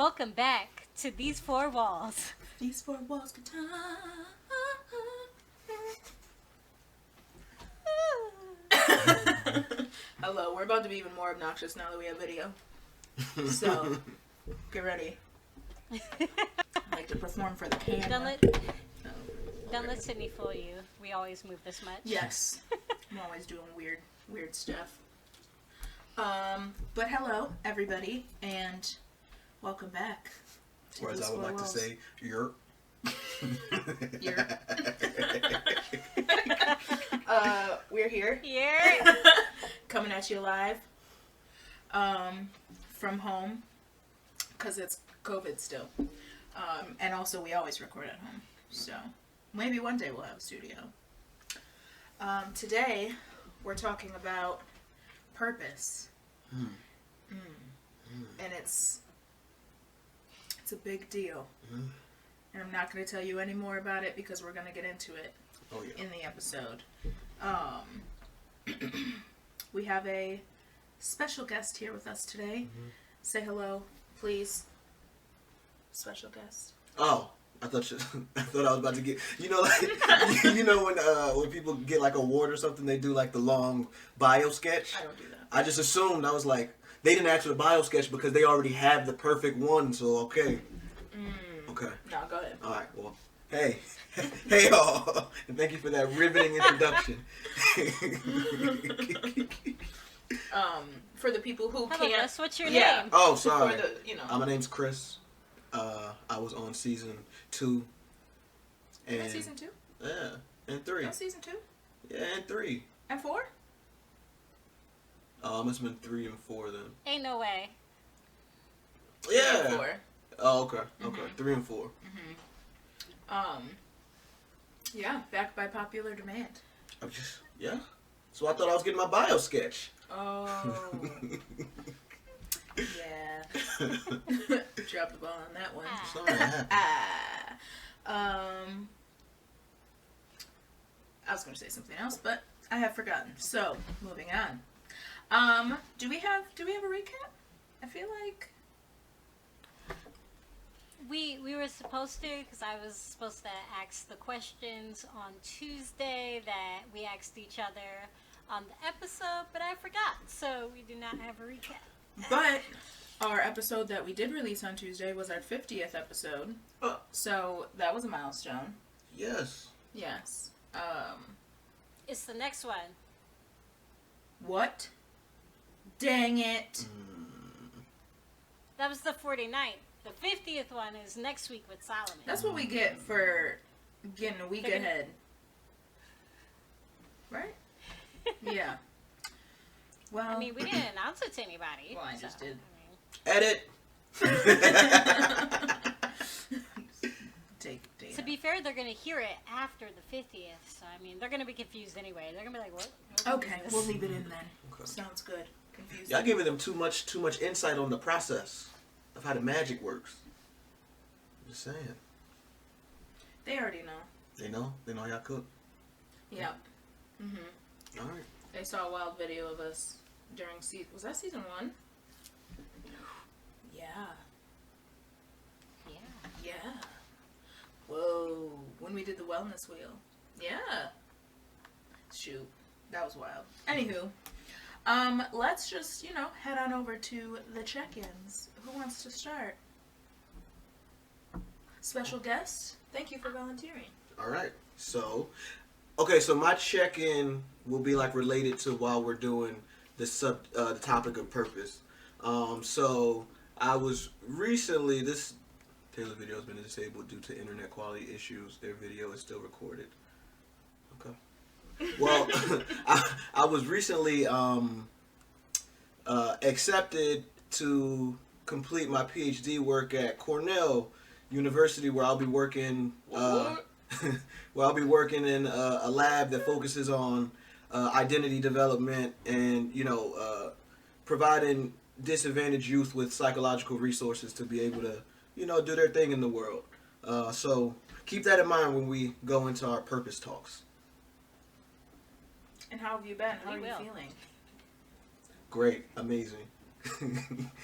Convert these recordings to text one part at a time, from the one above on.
Welcome back to These Four Walls. These four walls can Hello, we're about to be even more obnoxious now that we have video. So, get ready. I like to perform for the camera. Don't let Sydney fool you. We always move this much. Yes. I'm always doing weird stuff. But hello, everybody, and welcome back. Or as I would like to say, you're. We're here. Here. Coming at you live. From home. Because it's COVID still. And also we always record at home. So maybe one day we'll have a studio. Today we're talking about purpose. And it's a big deal. And I'm not going to tell you any more about it because we're going to get into it in the episode. We have a special guest here with us today. Say hello, please. Special guest. Oh, I thought I was about to get. Like when people get like an award or something, they do like the long bio sketch. I don't do that. I just assumed I was like they didn't ask for the bio sketch because they already have the perfect one. So okay. Okay. No, go ahead. All right. Well, hey y'all, and thank you for that riveting introduction. For the people who Hello, can't. Russ, what's your name? Oh, sorry. For the, my name's Chris. I was on season 2. And season 2? Yeah, and 3. No, season 2? Yeah, and 3. And 4? Oh, it must have been 3 and 4 then. Ain't no way. Yeah. 3 and 4. Oh, okay. Okay. 3 and 4. Yeah, backed by popular demand. Yeah. So I thought I was getting my bio sketch. Oh. Yeah. Dropped the ball on that one. Sorry, I was going to say something else, but I have forgotten. So, moving on. Do we have a recap? I feel like We were supposed to, because I was supposed to ask the questions on Tuesday that we asked each other on the episode, but I forgot, so we do not have a recap. But our episode that we did release on Tuesday was our 50th episode. So that was a milestone. Yes. Yes. It's the next one. What? Dang it. That was the 49th. The 50th one is next week with Solomon. That's what we get for getting a week ahead. Right? Yeah. Well, I mean, we didn't announce it to anybody. Well, I just did. Edit. Take data. To be fair, they're going to hear it after the 50th, so I mean, they're going to be confused anyway. They're going to be like, what? Okay, we'll leave it in then. Okay. Sounds good. Confusing. Y'all giving them too much insight on the process of how the magic works. I'm just saying. They already know. They know? They know how y'all cook? Yep. All right. They saw a wild video of us during was that season 1? Yeah. Yeah. Yeah. Whoa. When we did the wellness wheel. Yeah. Shoot. That was wild. Anywho. Let's just, head on over to the check-ins. Who wants to start? Special guest, thank you for volunteering. All right. So my check-in will be like related to while we're doing the topic of purpose. So I was recently, this Taylor video has been disabled due to internet quality issues. Their video is still recorded. Okay. Well, I was recently accepted to complete my PhD work at Cornell University, where I'll be working. Where I'll be working in a lab that focuses on identity development and providing disadvantaged youth with psychological resources to be able to do their thing in the world. So keep that in mind when we go into our purpose talks. And how have you been? How are you feeling? Great. Amazing.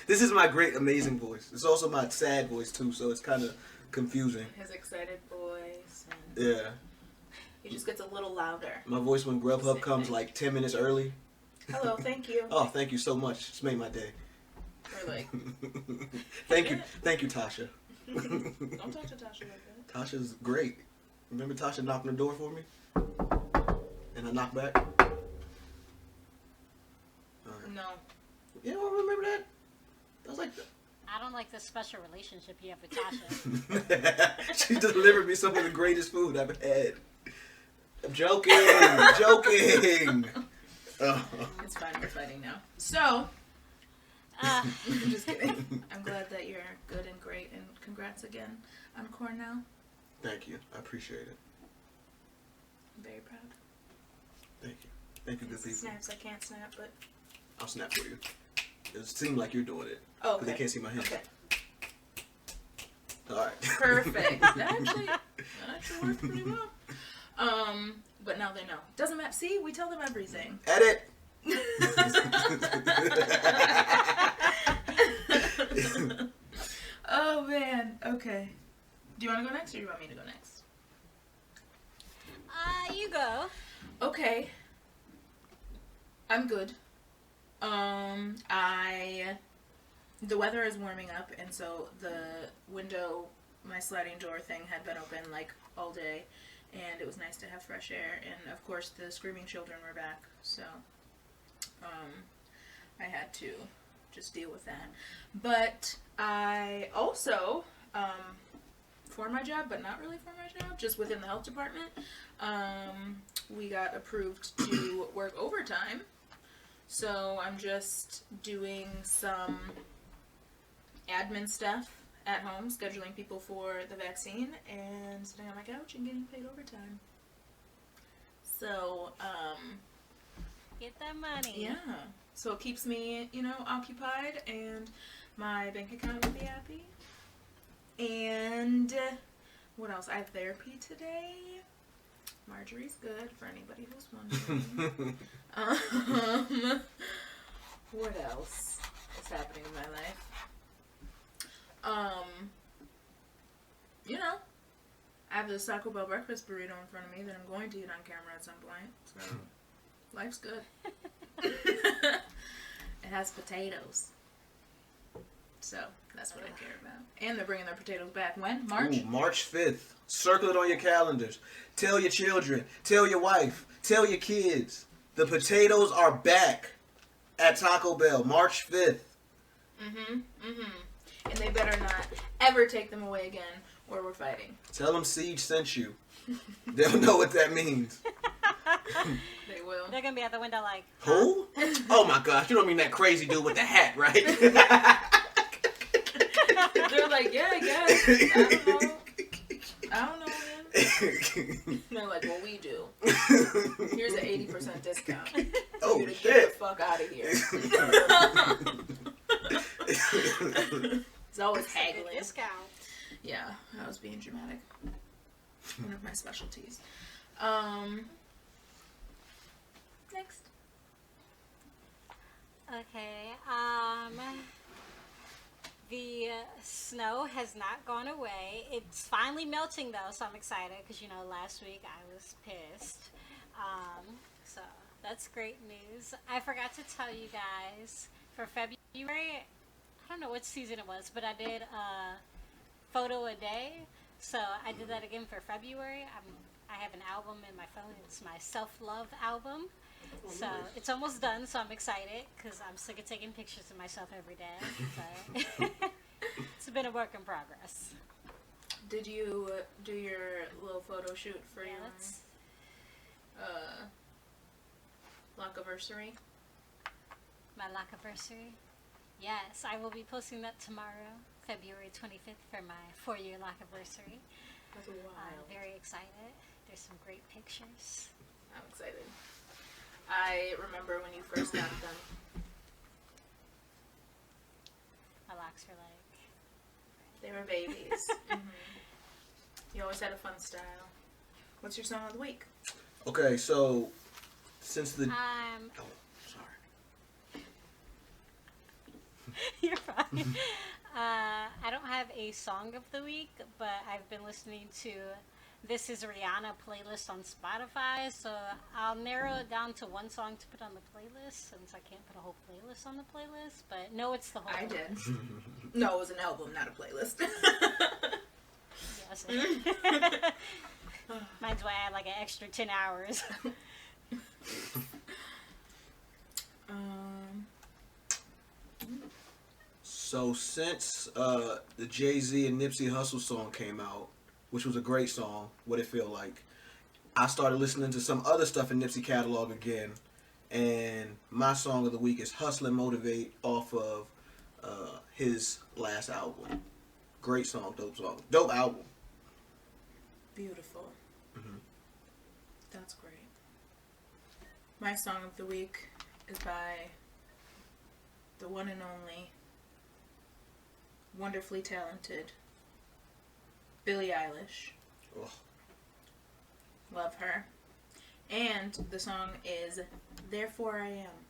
This is my great, amazing voice. It's also my sad voice too, so it's kind of confusing. His excited voice. And Yeah. he just gets a little louder. My voice when Grubhub comes like 10 minutes early. Hello, thank you. Oh, thank you so much. It's made my day. Or like, Thank you, Tasha. don't talk to Tasha like that. Tasha's great. Remember Tasha knocking the door for me? And I knocked back? Alright. No. You don't remember that? That was like... I don't like the special relationship you have with Tasha. She delivered me some of the greatest food I've had. I'm joking. Joking. Oh. It's fine, we're fighting now. So, I'm just kidding. I'm glad that you're good and great, and congrats again on Cornell. Thank you. I appreciate it. I'm very proud. Thank you. Thank you, good people. Snaps I can't snap, but... I'll snap for you. It seemed like you're doing it. Oh, Because they can't see my hand. Okay. Alright. Perfect. That actually worked pretty well. But now they know. Doesn't matter. See, we tell them everything. Edit! Oh man. Okay. Do you want to go next, or do you want me to go next? You go. Okay. I'm good. The weather is warming up, and so the window, my sliding door thing had been open like all day, and it was nice to have fresh air, and of course the screaming children were back, so I had to just deal with that. But I also, for my job, but not really for my job, just within the health department, we got approved to work overtime. So I'm just doing some admin stuff at home, scheduling people for the vaccine, and sitting on my couch and getting paid overtime. So, Get that money. yeah. So it keeps me, occupied, and my bank account will be happy. And what else? I have therapy today. Marjorie's good, for anybody who's wondering. What else is happening in my life? I have this Taco Bell breakfast burrito in front of me that I'm going to eat on camera at some point. So, life's good. It has potatoes. So, that's what I care about. And they're bringing their potatoes back. When? March? Ooh, March 5th. Circle it on your calendars. Tell your children. Tell your wife. Tell your kids. The potatoes are back at Taco Bell. March 5th. And they better not ever take them away again, or we're fighting. Tell them Siege sent you. They'll know what that means. They will. They're gonna be at the window like, Who? Oh my gosh, you don't mean that crazy dude with the hat, right? They're like, yeah, I guess. I don't know, man. They're like, well, we do. Here's an 80% discount. Oh, you to shit. Get the fuck out of here. It's always haggling. discount. Yeah, I was being dramatic. One of my specialties. Next. Okay. The snow has not gone away. It's finally melting though, so I'm excited because last week I was pissed. So that's great news. I forgot to tell you guys for February. I don't know what season it was, but I did a photo a day. So I did that again for February. I have an album in my phone. It's my self-love album. So it's almost done, so I'm excited because I'm sick of taking pictures of myself every day. So it's been a work in progress. Did you do your little photo shoot for your lockiversary? My lockiversary? Yes, I will be posting that tomorrow, February 25th, for my 4-year lockiversary. That's wild. I'm very excited. There's some great pictures. I'm excited. I remember when you first got them. My locks were like... They were babies. You always had a fun style. What's your song of the week? Okay, so since the... I'm Oh, sorry. You're fine. I don't have a song of the week, but I've been listening to This Is Rihanna playlist on Spotify, so I'll narrow it down to one song to put on the playlist since I can't put a whole playlist on the playlist. But no, it's the whole. I playlist. did. No, it was an album, not a playlist. Yes. Mine's why I had like an extra 10 hours. So since the Jay-Z and Nipsey Hussle song came out, which was a great song, What It Feel Like, I started listening to some other stuff in Nipsey catalog again, and my song of the week is Hustle and Motivate off of his last album. Great song, dope song. Dope album. Beautiful. Mhm. That's great. My song of the week is by the one and only, wonderfully talented Billie Eilish. Oh. Love her. And the song is Therefore I Am.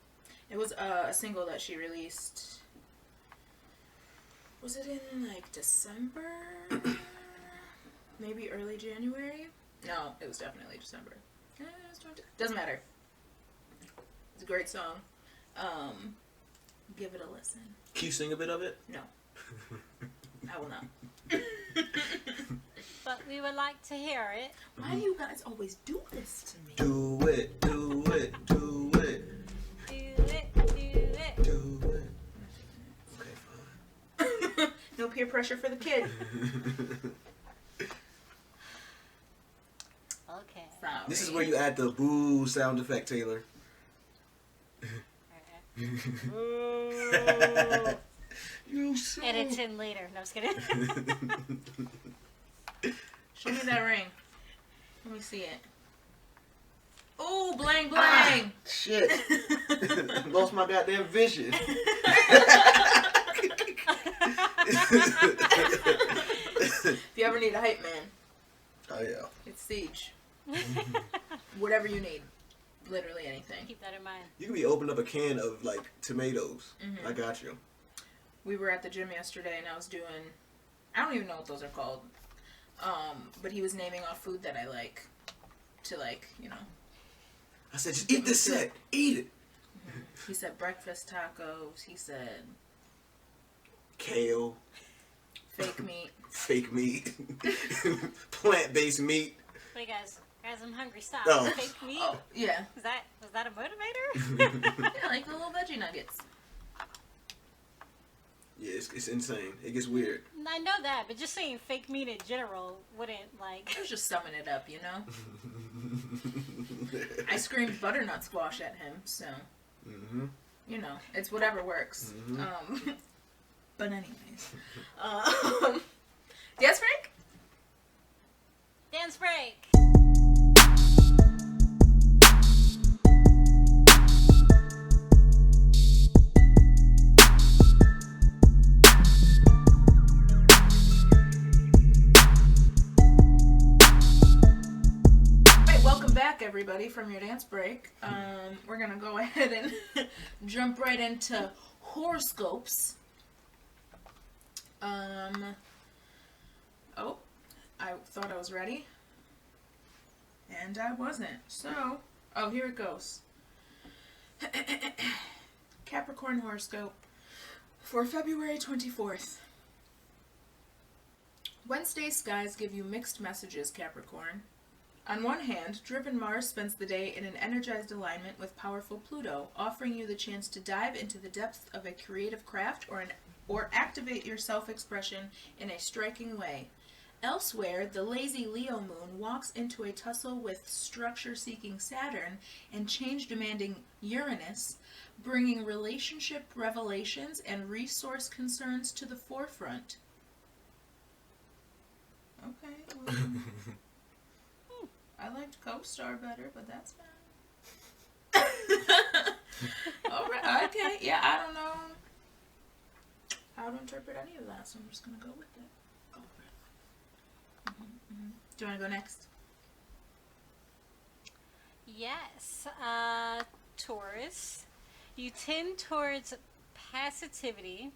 It was a single that she released. Was it in like December? Maybe early January? No, it was definitely December. Doesn't matter. It's a great song. Give it a listen. Can you sing a bit of it? No. I will not. But we would like to hear it. Why do you guys always do this to me? Do it, do it, do it, Do it, do it. do it. Okay, fine. No peer pressure for the kid. Okay. Sorry. This is where you add the boo sound effect, Taylor. Alright. You so... Edit in later. No, I was kidding. Show me that ring. Let me see it. Oh, blang blang. Ah, shit. Lost my goddamn vision. If you ever need a hype man, Oh, yeah. it's Siege. Whatever you need. Literally anything. Keep that in mind. You can be opening up a can of, like, tomatoes. Mhm. I got you. We were at the gym yesterday and I was doing, I don't even know what those are called. But he was naming off food that I like to, like, you know. I said, just eat this set. Eat it. He said breakfast tacos. He said Kale. fake meat. Fake meat. Plant-based meat. Wait, guys, I'm hungry. Stop. Oh. Fake meat. Oh, yeah. Was that a motivator? Yeah, like the little veggie nuggets. Yeah, it's insane. It gets weird. I know that, but just saying fake meat in general wouldn't like. I was just summing it up, you know? I screamed butternut squash at him, so, you know, it's whatever works. But anyways. Dance break? Dance break. Everybody from your dance break. We're gonna go ahead and jump right into horoscopes. Oh, I thought I was ready, and I wasn't. So, oh, here it goes. Capricorn horoscope for February 24th. Wednesday's skies give you mixed messages, Capricorn. On one hand, driven Mars spends the day in an energized alignment with powerful Pluto, offering you the chance to dive into the depths of a creative craft or activate your self-expression in a striking way. Elsewhere, the lazy Leo moon walks into a tussle with structure-seeking Saturn and change-demanding Uranus, bringing relationship revelations and resource concerns to the forefront. Okay, well... I liked Co-Star better, but that's fine. Alright, okay, yeah, I don't know how to interpret any of that, so I'm just gonna go with it. Do you want to go next? Yes, Taurus. You tend towards passivity,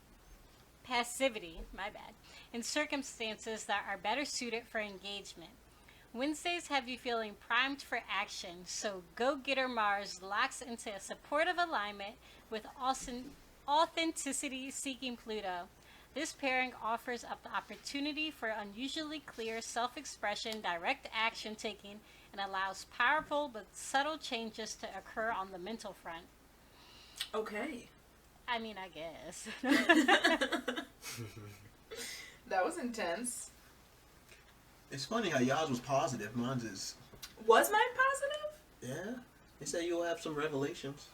my bad, in circumstances that are better suited for engagement. Wednesdays have you feeling primed for action, so go-getter Mars locks into a supportive alignment with authenticity-seeking Pluto. This pairing offers up the opportunity for unusually clear self-expression, direct action taking, and allows powerful but subtle changes to occur on the mental front. Okay. I mean, I guess. That was intense. It's funny how y'all's was positive. Mine's is... Was mine positive? Yeah. They say you'll have some revelations.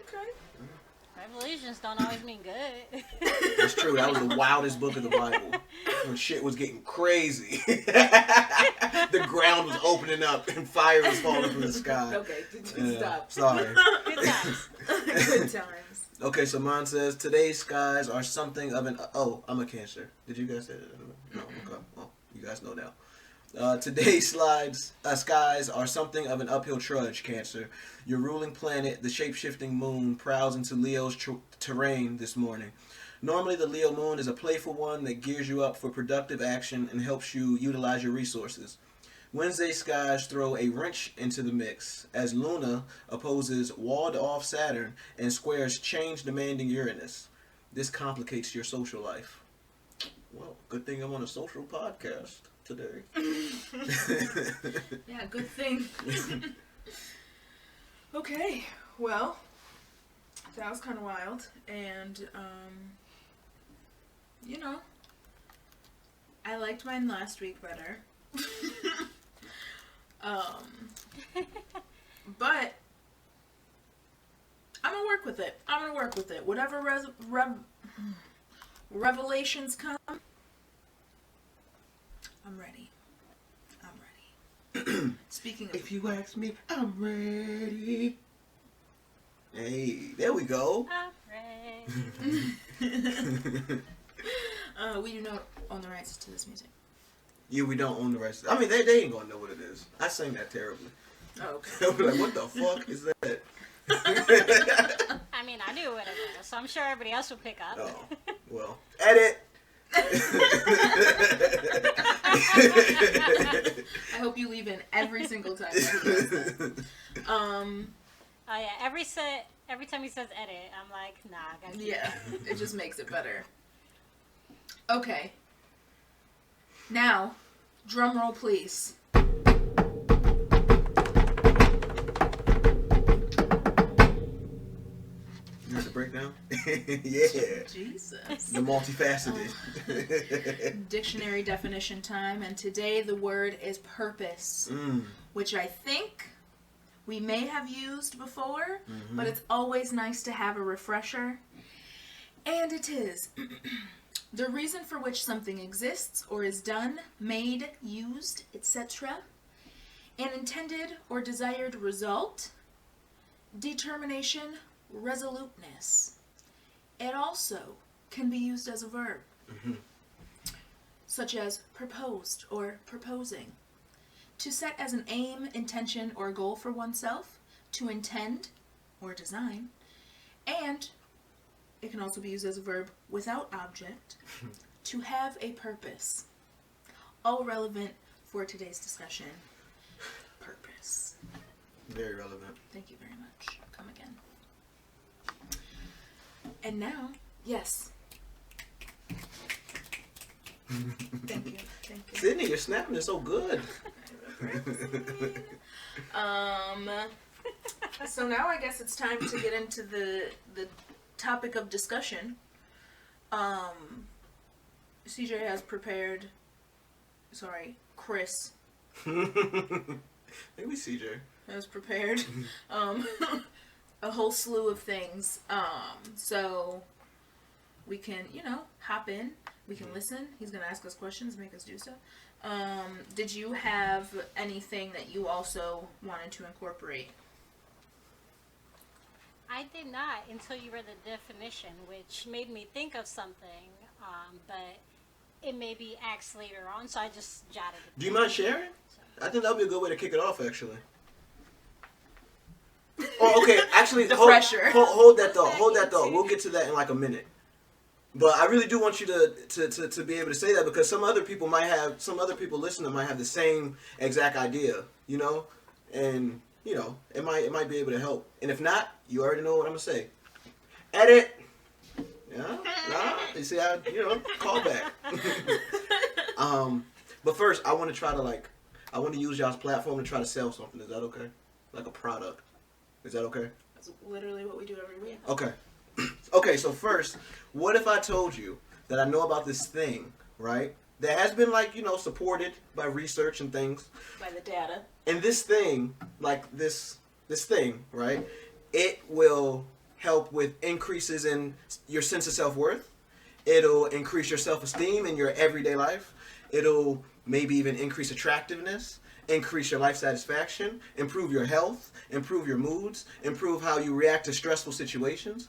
Okay. Revelations don't always mean good. It's true. That was the wildest book of the Bible. When shit was getting crazy. The ground was opening up and fire was falling from the sky. Okay, stop. Sorry. Good times. Good times. Okay, so mine says, today's skies are something of an... Oh, I'm a Cancer. Did you guys say that? No, okay. Well, you guys know now. Today's skies are something of an uphill trudge, Cancer. Your ruling planet, the shape-shifting moon, prowls into Leo's terrain this morning. Normally, the Leo moon is a playful one that gears you up for productive action and helps you utilize your resources. Wednesday skies throw a wrench into the mix as Luna opposes walled-off Saturn and squares change-demanding Uranus. This complicates your social life. Well, good thing I'm on a social podcast today. Yeah, good thing. Okay, well, that was kind of wild, and, you know, I liked mine last week better. But I'm gonna work with it. Whatever revelations come, I'm ready. Speaking of... If you ask me, I'm ready. Hey, there we go. I'm ready. We do not own the rights to this music. Yeah, we don't own the rest. I mean, they ain't gonna know what it is. I sing that terribly. Oh, okay. They'll be like, what the fuck is that? I mean, I knew what it was, so I'm sure everybody else will pick up. Oh, well. Edit! I hope you leave in every single time. Oh yeah, every time he says edit, I'm like, nah, I gotta keep Yeah, it just makes it better. Okay. Now, drum roll, please. You heard the breakdown? Yeah. Jesus. The multifaceted. Dictionary definition time, and today the word is purpose, which I think we may have used before, but it's always nice to have a refresher. And it is the reason for which something exists or is done, made, used, etc. An intended or desired result, determination, resoluteness. It also can be used as a verb, such as proposed or proposing. To set as an aim, intention, or goal for oneself, to intend or design, and it can also be used as a verb without object, to have a purpose. All relevant for today's discussion. Purpose. Very relevant. Thank you very much. Come again. And now, yes. Thank you. Sydney, you're snapping it so good. So now I guess it's time to get into the topic of discussion. CJ has prepared. Sorry, Chris. Maybe CJ has prepared a whole slew of things. So we can, hop in. We can listen. He's gonna ask us questions, make us do stuff. Did you have anything that you also wanted to incorporate? I did not until you read the definition, which made me think of something, but it may be asked later on, so I just jotted it. Do you mind sharing? I think that would be a good way to kick it off, actually. Oh, okay. Actually, the hold, pressure. hold that thought. Hold that thought. We'll get to that in like a minute. But I really do want you to be able to say that, because some other people listening might have the same exact idea, you know, and you know it might be able to help. And if not, you already know what I'm gonna say. Edit. Yeah. Nah. You see how call back. But first, I want to use y'all's platform to try to sell something. Is that okay? Like a product. Is that okay? That's literally what we do every week. Okay. Okay, so first, what if I told you that I know about this thing, right? That has been supported by research and things. By the data. And this thing, this thing, right? It will help with increases in your sense of self-worth. It'll increase your self-esteem in your everyday life. It'll maybe even increase attractiveness, increase your life satisfaction, improve your health, improve your moods, improve how you react to stressful situations,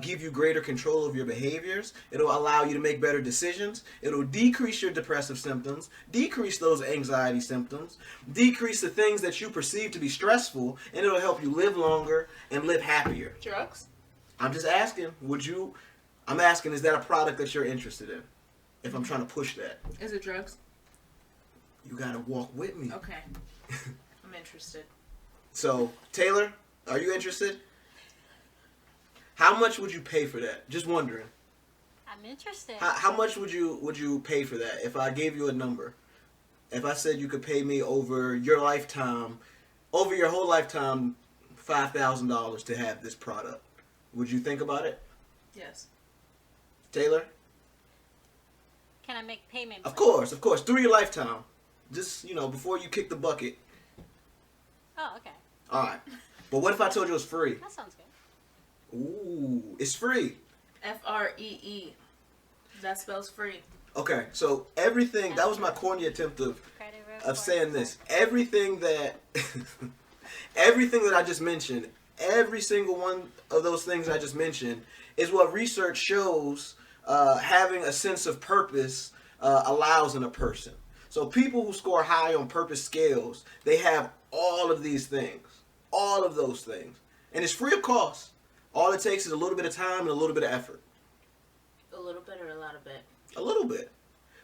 give you greater control of your behaviors. It'll allow you to make better decisions. It'll decrease your depressive symptoms, decrease those anxiety symptoms, decrease the things that you perceive to be stressful, and it'll help you live longer and live happier. Drugs? I'm just asking, is that a product that you're interested in? If I'm trying to push that. Is it drugs? You gotta walk with me. Okay. I'm interested. So, Taylor, are you interested? How much would you pay for that? Just wondering. I'm interested. How much would you pay for that if I gave you a number? If I said you could pay me over your whole lifetime, $5,000 to have this product, would you think about it? Yes. Taylor? Can I make payment? Of course. Through your lifetime. Just, before you kick the bucket. Oh, okay. Alright. But what if I told you it was free? That sounds good. Ooh, it's free. Free. That spells free. Okay, so everything, that was my corny attempt of saying this. Everything that I just mentioned, every single one of those things I just mentioned is what research shows having a sense of purpose allows in a person. So people who score high on purpose scales, they have all of these things. All of those things. And it's free of cost. All it takes is a little bit of time and a little bit of effort. A little bit or a lot of bit? A little bit.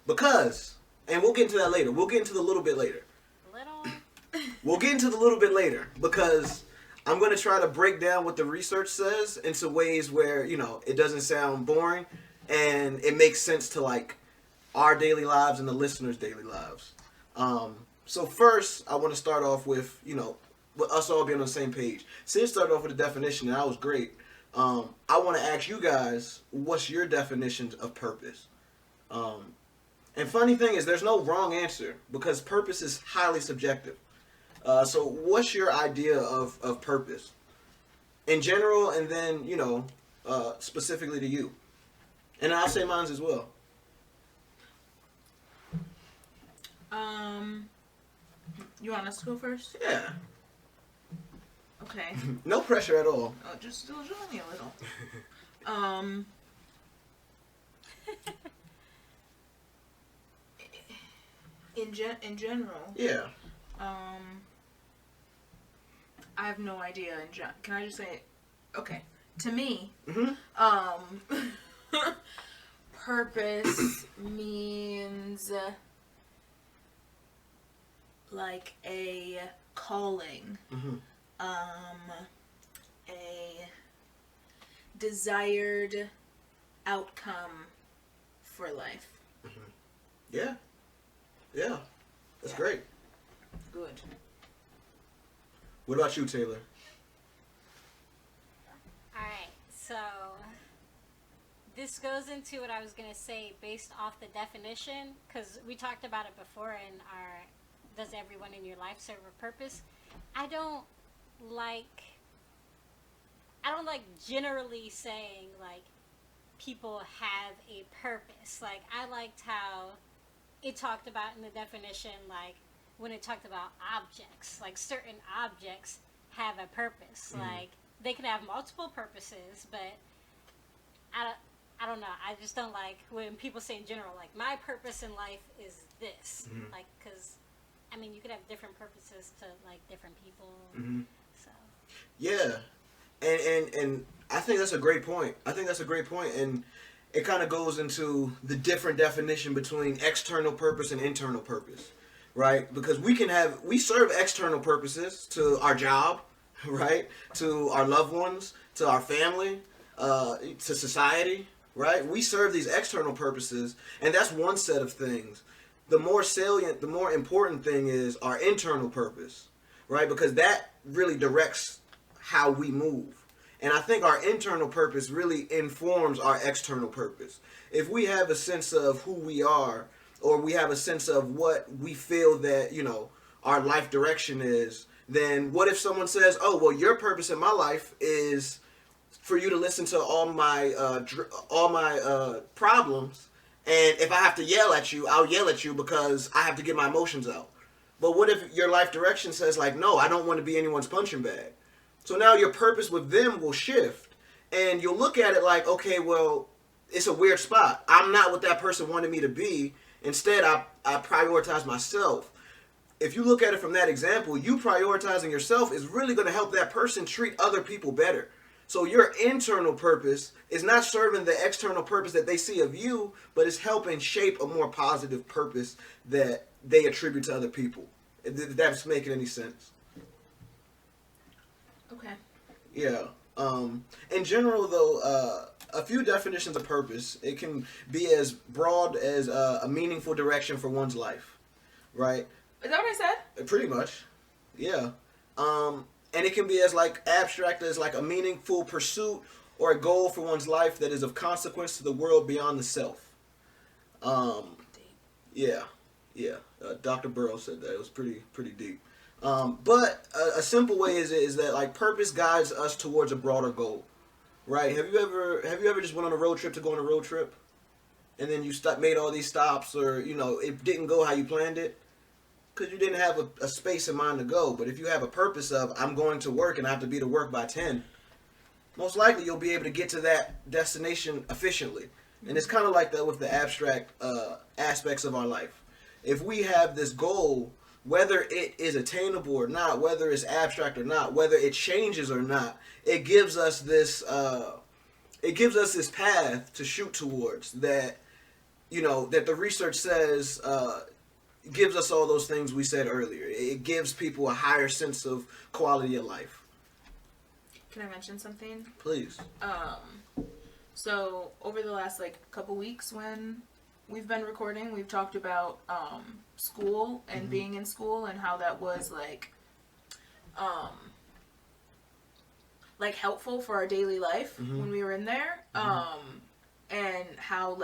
Because, and we'll get into that later. We'll get into the little bit later. We'll get into the little bit later. Because I'm going to try to break down what the research says into ways where, it doesn't sound boring. And it makes sense to, our daily lives and the listeners' daily lives. So first, I want to start off with, with us all being on the same page. Sid started off with a definition, and that was great. I want to ask you guys, what's your definition of purpose? And funny thing is, there's no wrong answer, because purpose is highly subjective. So what's your idea of purpose? In general, and then, specifically to you. And I'll say mine as well. You want us to go first? Yeah. Okay. No pressure at all. Oh, just still show me a little. In general. Yeah. I have no idea. Can I just say, okay, to me, purpose means like a calling, a desired outcome for life. Yeah. Yeah. That's great. Good. What about you, Taylor? Alright, so this goes into what I was going to say based off the definition, because we talked about it before in our Does Everyone in Your Life Serve a Purpose? I don't like generally saying people have a purpose. I liked how it talked about in the definition, when it talked about objects, certain objects have a purpose. They can have multiple purposes, but I don't know. I just don't like when people say in general, my purpose in life is this. Because, you could have different purposes to, different people. So. Yeah. And I think that's a great point. And it kind of goes into the different definition between external purpose and internal purpose, right? Because we serve external purposes to our job, right? To our loved ones, to our family, to society, right? We serve these external purposes, and that's one set of things. The more salient, the more important thing is our internal purpose, right? Because that really directs how we move. And I think our internal purpose really informs our external purpose. If we have a sense of who we are, or we have a sense of what we feel that, our life direction is, then what if someone says, oh, well, your purpose in my life is for you to listen to all my problems, and if I have to yell at you, I'll yell at you because I have to get my emotions out. But what if your life direction says, like, no, I don't want to be anyone's punching bag? So now your purpose with them will shift, and you'll look at it like, okay, well, it's a weird spot. I'm not what that person wanted me to be. Instead, I prioritize myself. If you look at it from that example, you prioritizing yourself is really going to help that person treat other people better. So your internal purpose is not serving the external purpose that they see of you, but it's helping shape a more positive purpose that they attribute to other people. If that's making any sense. Okay. Yeah. In general, though, a few definitions of purpose. It can be as broad as a meaningful direction for one's life, right? Is that what I said? Pretty much. Yeah. And it can be as abstract as a meaningful pursuit or a goal for one's life that is of consequence to the world beyond the self. Yeah. Dr. Burroughs said that. It was pretty deep. But a simple way is that purpose guides us towards a broader goal, right? Have you ever just went on a road trip to go on a road trip, and then you made all these stops, or it didn't go how you planned it? Because you didn't have a space in mind to go. But if you have a purpose of, I'm going to work and I have to be to work by 10, most likely you'll be able to get to that destination efficiently. And it's kind of like that with the abstract aspects of our life. If we have this goal, whether it is attainable or not, whether it's abstract or not, whether it changes or not, it gives us this path to shoot towards that, that the research says gives us all those things we said earlier. It gives people a higher sense of quality of life. Can I mention something? Please. So over the last couple weeks when we've been recording, we've talked about school and being in school and how that was helpful for our daily life when we were in there. And how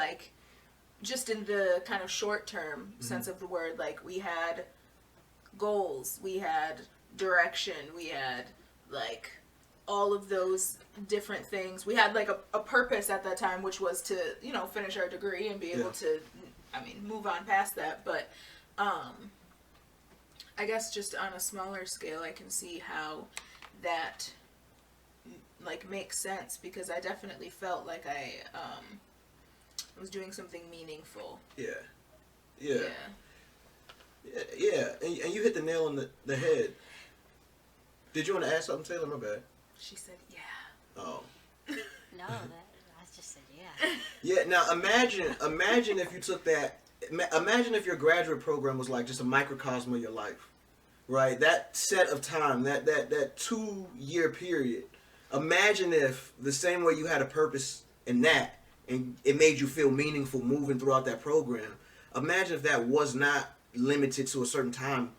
just in the kind of short term sense of the word, we had goals, we had direction, we had all of those different things. We had a purpose at that time, which was to, finish our degree and be able to, move on past that. But I guess just on a smaller scale, I can see how that makes sense, because I definitely felt like I was doing something meaningful. Yeah. And you hit the nail on the head. Did you want to add something, Taylor? My bad. She said, yeah. Oh. No, I just said yeah. Yeah, now imagine if you took that, imagine if your graduate program was just a microcosm of your life, right? That set of time, that 2-year period. Imagine if the same way you had a purpose in that, and it made you feel meaningful moving throughout that program. Imagine if that was not limited to a certain time.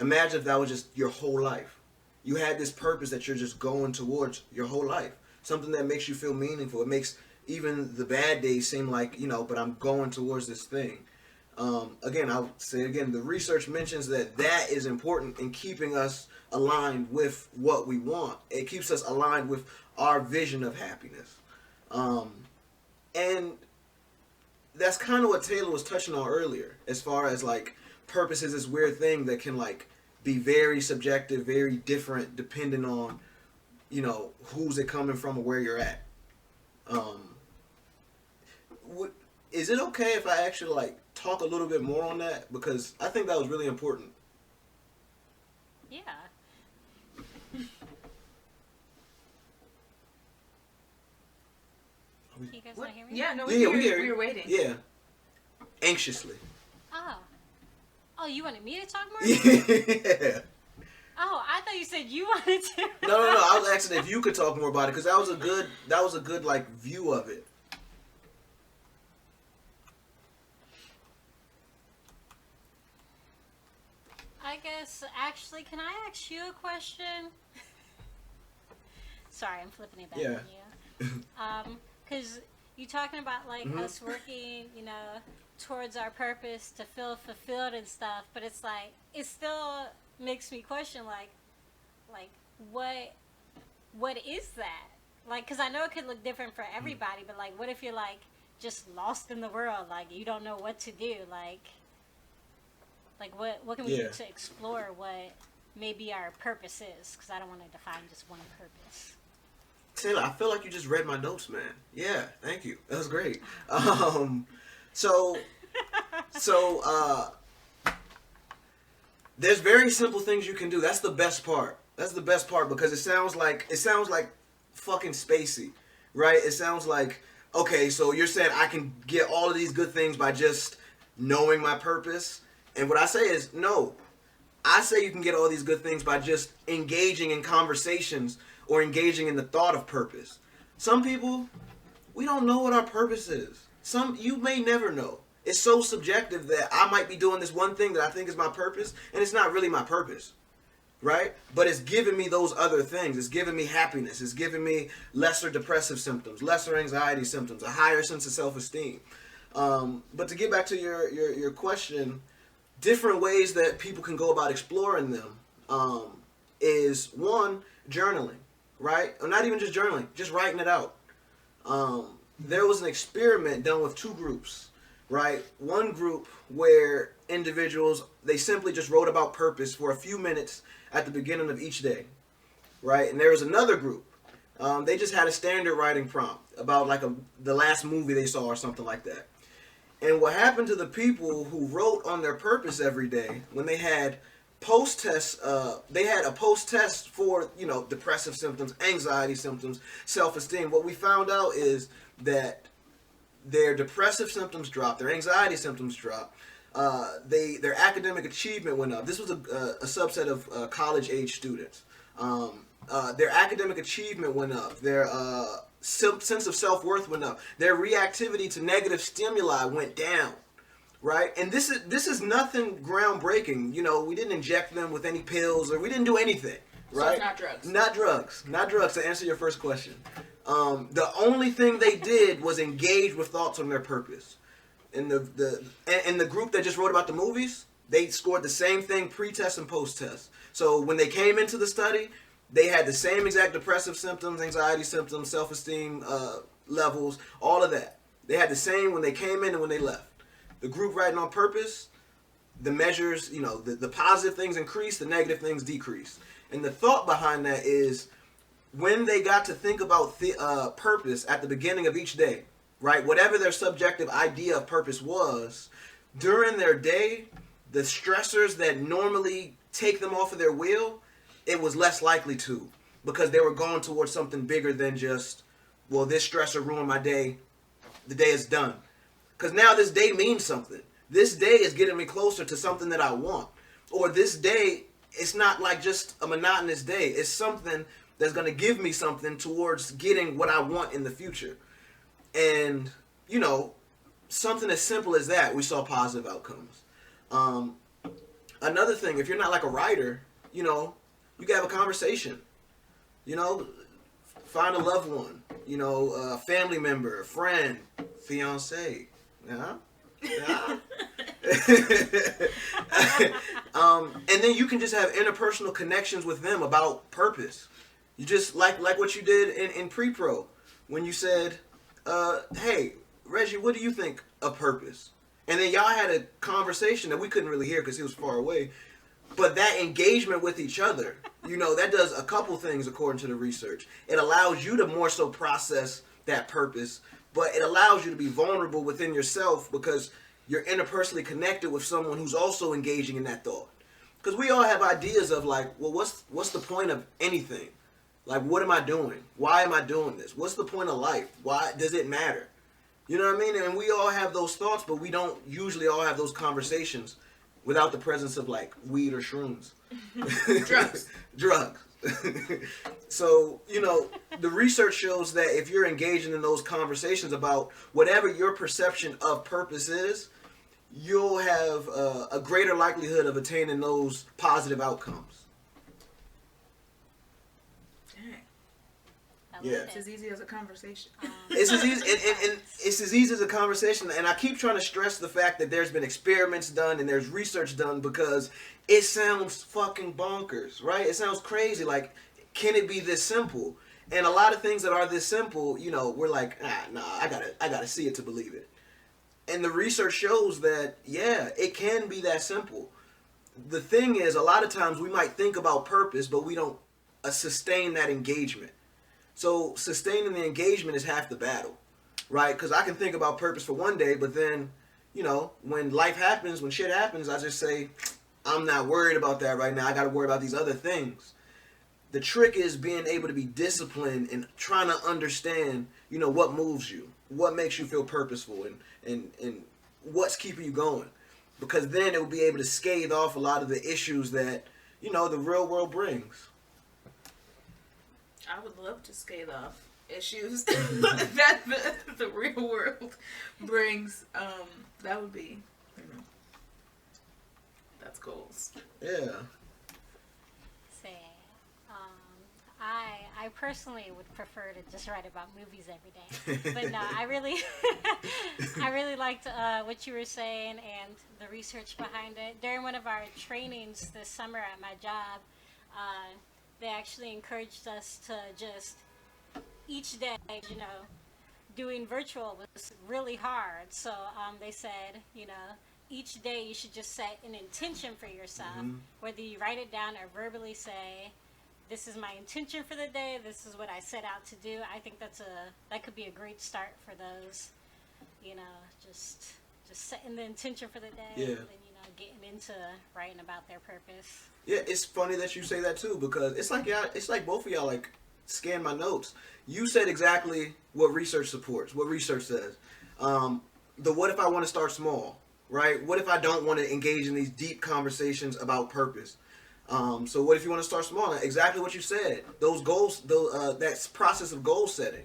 Imagine if that was just your whole life. You had this purpose that you're just going towards your whole life. Something that makes you feel meaningful. It makes even the bad days seem but I'm going towards this thing. Again, I'll say it again, the research mentions that is important in keeping us aligned with what we want. It keeps us aligned with our vision of happiness. And that's kind of what Taylor was touching on earlier, as far as purpose is this weird thing that can be very subjective, very different depending on, who's it coming from or where you're at. Is it okay if I actually talk a little bit more on that? Because I think that was really important. Yeah. Can you guys What? not hear me? Yeah, no, Yeah, we were waiting. Yeah. Anxiously. Oh. Oh, you wanted me to talk more? Yeah. Oh, I thought you said you wanted to. No. I was asking if you could talk more about it because that was a good like view of it. I guess, actually, can I ask you a question? Sorry, I'm flipping it back Yeah. on you. Because you're talking about, like, Mhm. us working, towards our purpose to feel fulfilled and stuff, but it's like, it still makes me question, like what is that? Like, because I know it could look different for everybody, but, like, what if you're, like, just lost in the world? Like, you don't know what to do, like what can we do to explore what maybe our purpose is? Because I don't want to define just one purpose. Taylor, I feel like you just read my notes, man. Yeah, thank you. That was great. So there's very simple things you can do. That's the best part. That's the best part because it sounds like fucking spacey, right? It sounds like, okay, so you're saying I can get all of these good things by just knowing my purpose? And what I say is, no. I say you can get all these good things by just engaging in conversations or engaging in the thought of purpose. Some people, we don't know what our purpose is. You may never know. It's so subjective that I might be doing this one thing that I think is my purpose, and it's not really my purpose, right? But it's giving me those other things. It's giving me happiness. It's giving me lesser depressive symptoms, lesser anxiety symptoms, a higher sense of self-esteem. But to get back to your question, different ways that people can go about exploring them is, one, journaling, right? Or not even just journaling, just writing it out. There was an experiment done with two groups, right? One group where individuals, they simply just wrote about purpose for a few minutes at the beginning of each day, right? And there was another group. They just had a standard writing prompt about like the last movie they saw or something like that. And what happened to the people who wrote on their purpose every day when they had post-test, they had a post-test for, depressive symptoms, anxiety symptoms, self-esteem. What we found out is that their depressive symptoms dropped, their anxiety symptoms dropped, their academic achievement went up. This was a subset of college-age students. Their academic achievement went up. Their sense of self-worth went up. Their reactivity to negative stimuli went down, right? And this is nothing groundbreaking. We didn't inject them with any pills or we didn't do anything, right? So it's not drugs. Not drugs. To answer your first question, the only thing they did was engage with thoughts on their purpose. And the group that just wrote about the movies, they scored the same thing pre-test and post-test. So when they came into the study, they had the same exact depressive symptoms, anxiety symptoms, self-esteem levels, all of that. They had the same when they came in and when they left. The group writing on purpose, the measures, the positive things increase, the negative things decrease. And the thought behind that is when they got to think about purpose at the beginning of each day, right? Whatever their subjective idea of purpose was, during their day, the stressors that normally take them off of their wheel, it was less likely to, because they were going towards something bigger than just, well, this stressor ruined my day. The day is done. Because now this day means something. This day is getting me closer to something that I want. Or this day, it's not like just a monotonous day. It's something that's going to give me something towards getting what I want in the future. And, something as simple as that, we saw positive outcomes. Another thing, if you're not like a writer, you can have a conversation. Find a loved one. A family member, a friend, fiance. Yeah. And then you can just have interpersonal connections with them about purpose. You just like what you did in pre-pro when you said, hey, Reggie, what do you think of purpose? And then y'all had a conversation that we couldn't really hear because he was far away. But that engagement with each other, that does a couple things according to the research. It allows you to more so process that purpose, but it allows you to be vulnerable within yourself because you're interpersonally connected with someone who's also engaging in that thought. Because we all have ideas of like, well, what's the point of anything? Like, what am I doing? Why am I doing this? What's the point of life? Why does it matter? You know what I mean? And we all have those thoughts, but we don't usually all have those conversations without the presence of, like, weed or shrooms. Drugs. So, you know, the research shows that if you're engaging in those conversations about whatever your perception of purpose is, you'll have a greater likelihood of attaining those positive outcomes. Yeah, it's as easy as a conversation. It's as easy, and it's as easy as a conversation. And I keep trying to stress the fact that there's been experiments done and there's research done because it sounds fucking bonkers, right? It sounds crazy. Like, can it be this simple? And a lot of things that are this simple, you know, we're like, I gotta see it to believe it. And the research shows that, yeah, it can be that simple. The thing is, a lot of times we might think about purpose, but we don't sustain that engagement. So sustaining the engagement is half the battle, right? Because I can think about purpose for one day, but then, you know, when life happens, when shit happens, I just say, I'm not worried about that right now. I got to worry about these other things. The trick is being able to be disciplined and trying to understand, you know, what moves you, what makes you feel purposeful, and what's keeping you going. Because then it will be able to scathe off a lot of the issues that, you know, the real world brings. I would love to scale off issues that the real world brings. That would be, you know, that's goals. Yeah. Say, I personally would prefer to just write about movies every day. But no, I really liked what you were saying and the research behind it. During one of our trainings this summer at my job, they actually encouraged us to just each day, you know, doing virtual was really hard. So they said, you know, each day you should just set an intention for yourself, whether you write it down or verbally say, this is my intention for the day, this is what I set out to do. I think that could be a great start for those, you know, just setting the intention for the day, and then, you know, getting into writing about their purpose. Yeah, it's funny that you say that too, because it's like both of y'all like scan my notes. You said exactly what research supports, what research says. The what if I want to start small, right? What if I don't want to engage in these deep conversations about purpose? So what if you want to start small? Exactly what you said. Those goals, that process of goal setting.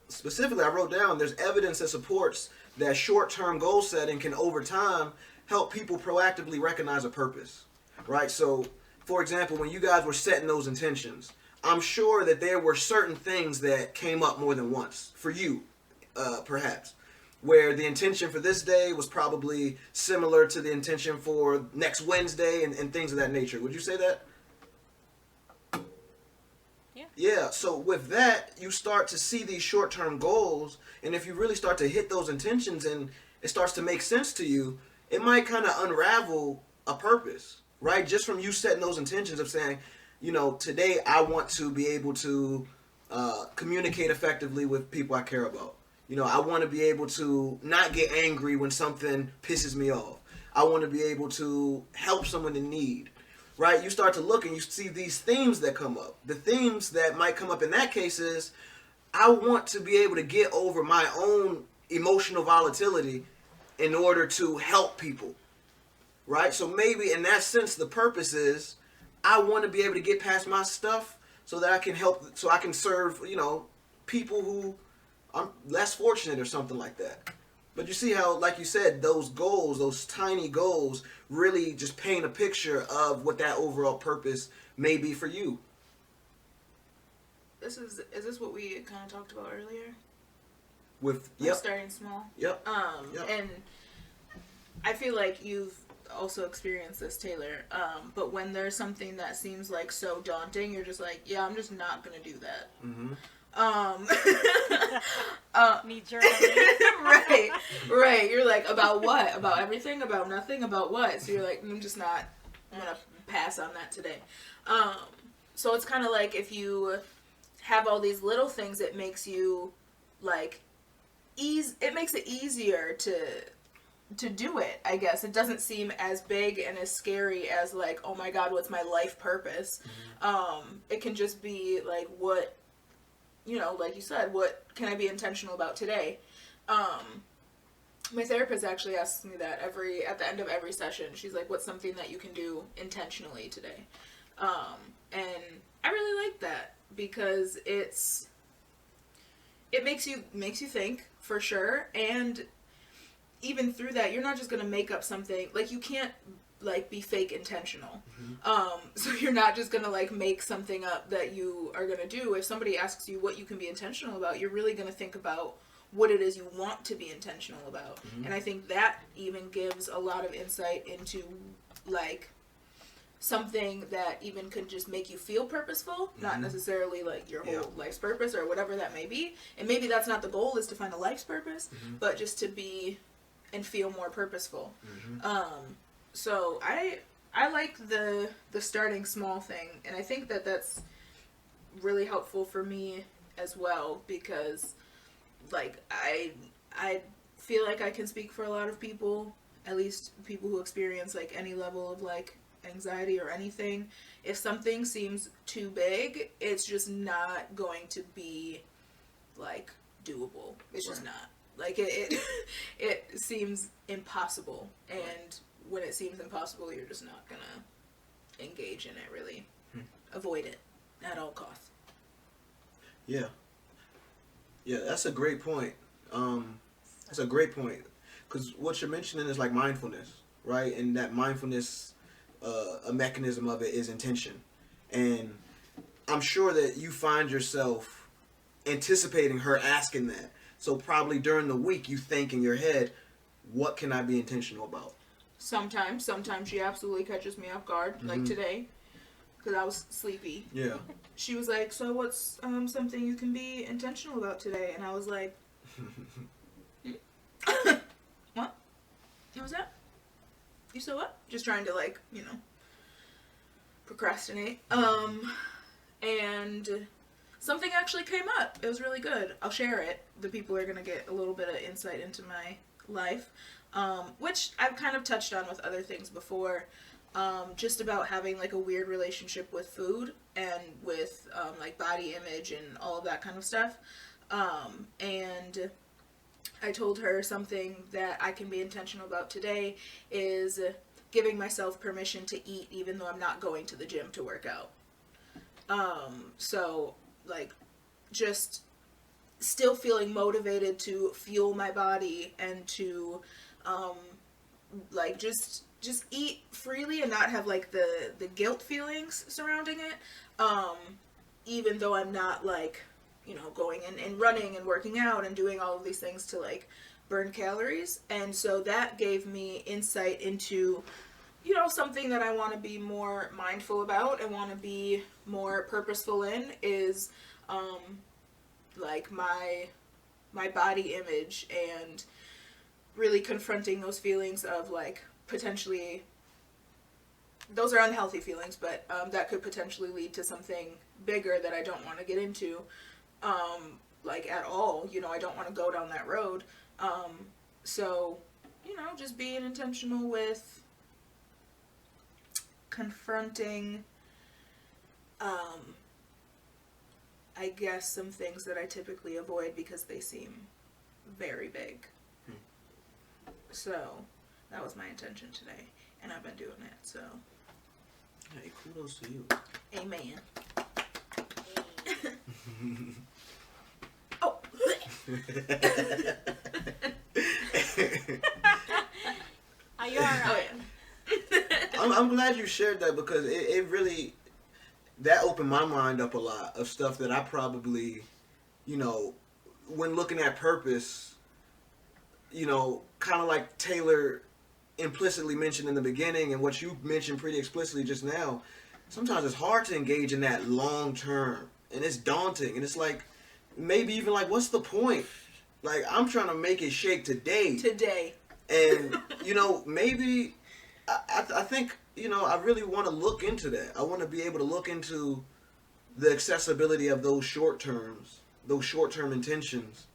Specifically, I wrote down there's evidence that supports that short-term goal setting can over time help people proactively recognize a purpose. Right, so for example, when you guys were setting those intentions, I'm sure that there were certain things that came up more than once for you, perhaps, where the intention for this day was probably similar to the intention for next Wednesday and things of that nature. Would you say that? Yeah. Yeah, so with that, you start to see these short-term goals, and if you really start to hit those intentions and it starts to make sense to you, it might kind of unravel a purpose. Right? Just from you setting those intentions of saying, you know, today I want to be able to communicate effectively with people I care about. You know, I want to be able to not get angry when something pisses me off. I want to be able to help someone in need. Right? You start to look and you see these themes that come up. The themes that might come up in that case is, I want to be able to get over my own emotional volatility in order to help people. Right? So maybe in that sense, the purpose is, I want to be able to get past my stuff so that I can help, so I can serve, you know, people who are less fortunate or something like that. But you see how, like you said, those goals, those tiny goals, really just paint a picture of what that overall purpose may be for you. Is this what we kind of talked about earlier? With Starting small. Yep. And I feel like you've also experienced this, Taylor, but when there's something that seems like so daunting, you're just like, yeah, I'm just not gonna do that. Me journaling. right. You're like, about what? About everything? About nothing? About what? So you're like, I'm gonna pass on that today. So it's kind of like if you have all these little things, it makes you like it makes it easier to do it, I guess. It doesn't seem as big and as scary as like, oh my god, what's my life purpose? It can just be like, what, you know, like you said, what can I be intentional about today? My therapist actually asks me that at the end of every session. She's like, what's something that you can do intentionally today? And I really like that because it makes you think, for sure. And even through that, you're not just going to make up something. Like, you can't, like, be fake intentional. So you're not just going to, like, make something up that you are going to do. If somebody asks you what you can be intentional about, you're really going to think about what it is you want to be intentional about. And I think that even gives a lot of insight into, like, something that even could just make you feel purposeful, not necessarily like your whole life's purpose or whatever that may be. And maybe that's not the goal, is to find a life's purpose, but just to be and feel more purposeful. So I like the starting small thing, and I think that that's really helpful for me as well, because like I feel like I can speak for a lot of people, at least people who experience like any level of like anxiety or anything. If something seems too big, it's just not going to be like doable. It's just not. Like it seems impossible, and when it seems impossible, you're just not gonna engage in it, really. Avoid it at all costs. Yeah, that's a great point. That's a great point, because what you're mentioning is like mindfulness, right? And that mindfulness, a mechanism of it is intention. And I'm sure that you find yourself anticipating her asking that. So probably during the week you think in your head, what can I be intentional about? Sometimes she absolutely catches me off guard, like today, because I was sleepy. Yeah. She was like, so what's something you can be intentional about today? And I was like, what? What was that? You said what? Just trying to, like, you know, procrastinate. And something actually came up. It was really good. I'll share it. The people are going to get a little bit of insight into my life, which I've kind of touched on with other things before, just about having, like, a weird relationship with food and with, like, body image and all of that kind of stuff. And I told her something that I can be intentional about today is giving myself permission to eat even though I'm not going to the gym to work out. So, like, just still feeling motivated to fuel my body and to, like, just eat freely and not have, like, the guilt feelings surrounding it, even though I'm not, like, you know, going and running and working out and doing all of these things to, like, burn calories. And so that gave me insight into, you know, something that I want to be more mindful about and want to be more purposeful in is, like, my body image, and really confronting those feelings of, like, potentially, those are unhealthy feelings, but that could potentially lead to something bigger that I don't want to get into, like, at all. You know, I don't want to go down that road. So, you know, just being intentional with confronting, I guess, some things that I typically avoid because they seem very big. So, that was my intention today, and I've been doing it, so. Hey, kudos to you. Amen. Oh. Are you alright? Oh, yeah. I'm glad you shared that, because it really, that opened my mind up a lot of stuff that I probably, you know, when looking at purpose, you know, kind of like Taylor implicitly mentioned in the beginning and what you mentioned pretty explicitly just now, sometimes it's hard to engage in that long term, and it's daunting, and it's like, maybe even like, what's the point? Like, I'm trying to make it shake today. And, you know, maybe, I think, you know, I really want to look into that. I want to be able to look into the accessibility of those short-term intentions,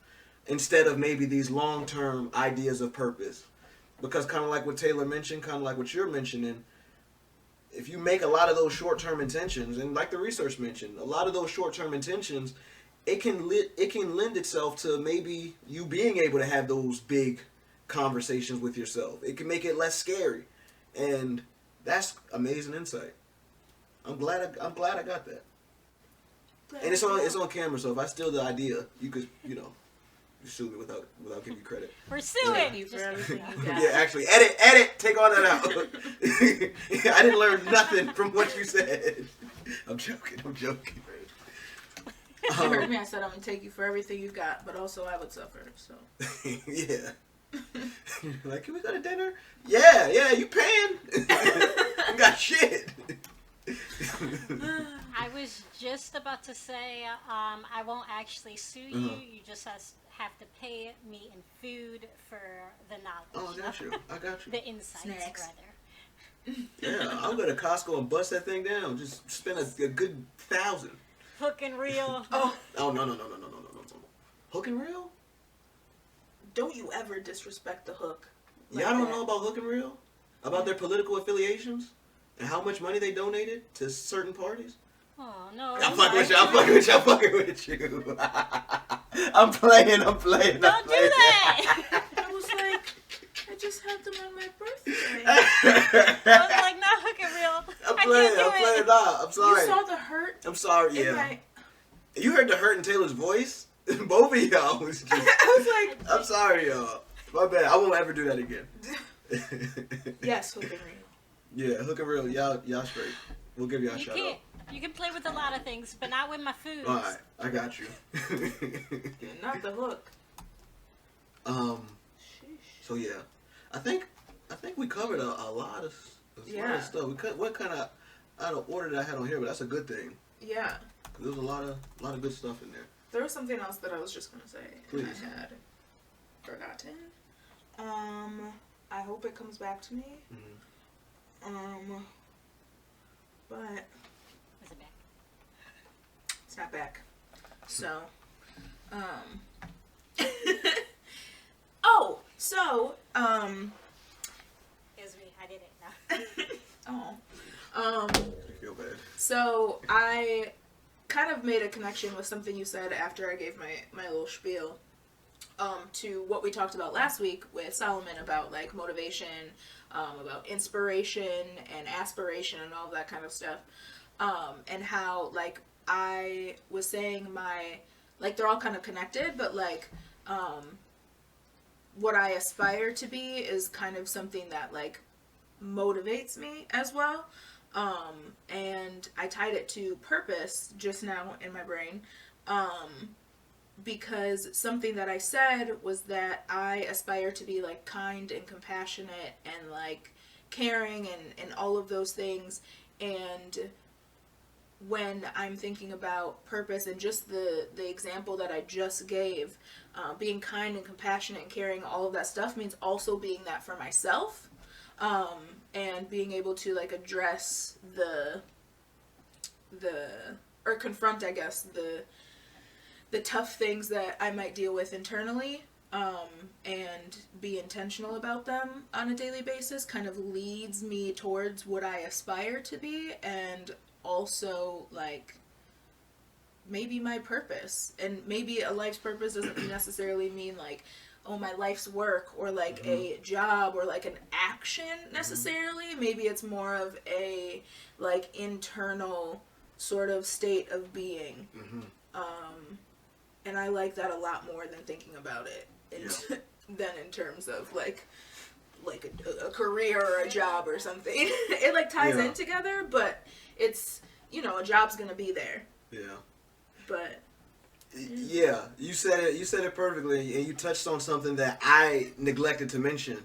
instead of maybe these long-term ideas of purpose. Because kind of like what Taylor mentioned, kind of like what you're mentioning, if you make a lot of those short-term intentions, and like the research mentioned, a lot of those short-term intentions, it can lend itself to maybe you being able to have those big conversations with yourself. It can make it less scary, and that's amazing insight. I'm glad I got that. And it's on camera, so if I steal the idea, you could you sue me without giving you credit. We're suing you for everything you got. Yeah, actually, edit, take all that out. I didn't learn nothing from what you said. I'm joking. You heard me. I said I'm gonna take you for everything you got, but also I would suffer. So. Yeah. Like, can we go to dinner? Yeah, you paying? You got shit. I was just about to say, I won't actually sue you. You just have to pay me in food for the knowledge. Oh, I got you. The insights, Snacks. rather. Yeah, I'll go to Costco and bust that thing down. Just spend a good 1,000. Hook and reel. Oh no. Hook and reel? Don't you ever disrespect the hook. Y'all don't know about Hook and Reel? About their political affiliations? And how much money they donated to certain parties? Oh, no. I'm fucking with you. I'm playing. Don't do that. I was like, I just had them on my birthday. I was like, no, Hook and reel. I'm playing. Nah, I'm sorry. You saw the hurt? I'm sorry, yeah. My... You heard the hurt in Taylor's voice? Both of y'all was just... I was like... I'm sorry, y'all. My bad. I won't ever do that again. Yes, Hook and Reel. Yeah, Hook and Reel. Y'all straight. We'll give y'all a shout out. You can play with a lot of things, but not with my food. Alright, I got you. Not the hook. So yeah. I think we covered a lot of stuff. What kind of out of order that I had on here, but that's a good thing. Yeah. Cause there's a lot of good stuff in there. There was something else that I was just gonna say. Please. And I had forgotten. I hope it comes back to me. But Is it back? it's not back. So, Is me. I did it now. I feel bad. So I kind of made a connection with something you said after I gave my little spiel to what we talked about last week with Solomon about like motivation, about inspiration and aspiration and all that kind of stuff, and how like I was saying they're all kind of connected, but like what I aspire to be is kind of something that like motivates me as well. And I tied it to purpose just now in my brain, because something that I said was that I aspire to be like kind and compassionate and like caring and all of those things. And when I'm thinking about purpose and just the example that I just gave, being kind and compassionate and caring, all of that stuff means also being that for myself. And being able to like address or confront, I guess, the tough things that I might deal with internally, and be intentional about them on a daily basis kind of leads me towards what I aspire to be, and also like maybe my purpose. And maybe a life's purpose doesn't necessarily mean like, oh, my life's work or like a job or like an action necessarily. Maybe it's more of a like internal sort of state of being. And I like that a lot more than thinking about it than in terms of like a career or a job or something. It like ties in together, but it's, a job's gonna be there. Yeah. But yeah, you said it perfectly, and you touched on something that I neglected to mention.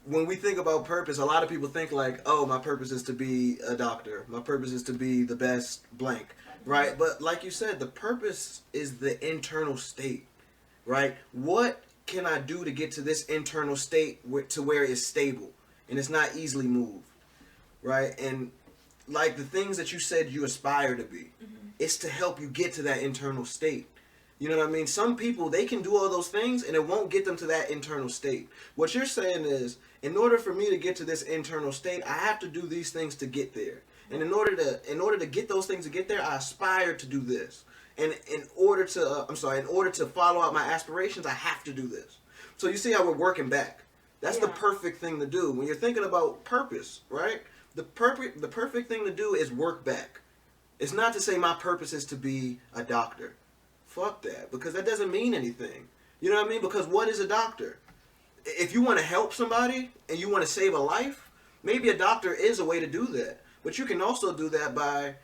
When we think about purpose, a lot of people think like, oh, my purpose is to be a doctor. My purpose is to be the best blank, right? But like you said, the purpose is the internal state, right? What can I do to get to this internal state to where it's stable and it's not easily moved, right? And like the things that you said you aspire to be, it's to help you get to that internal state. You know what I mean? Some people, they can do all those things and it won't get them to that internal state. What you're saying is, in order for me to get to this internal state, I have to do these things to get there. And in order to get those things to get there, I aspire to do this. And in order to follow out my aspirations, I have to do this. So you see how we're working back. That's the perfect thing to do. When you're thinking about purpose, right? The perfect thing to do is work back. It's not to say my purpose is to be a doctor. Fuck that, because that doesn't mean anything. You know what I mean? Because what is a doctor? If you want to help somebody and you want to save a life, maybe a doctor is a way to do that. But you can also do that by,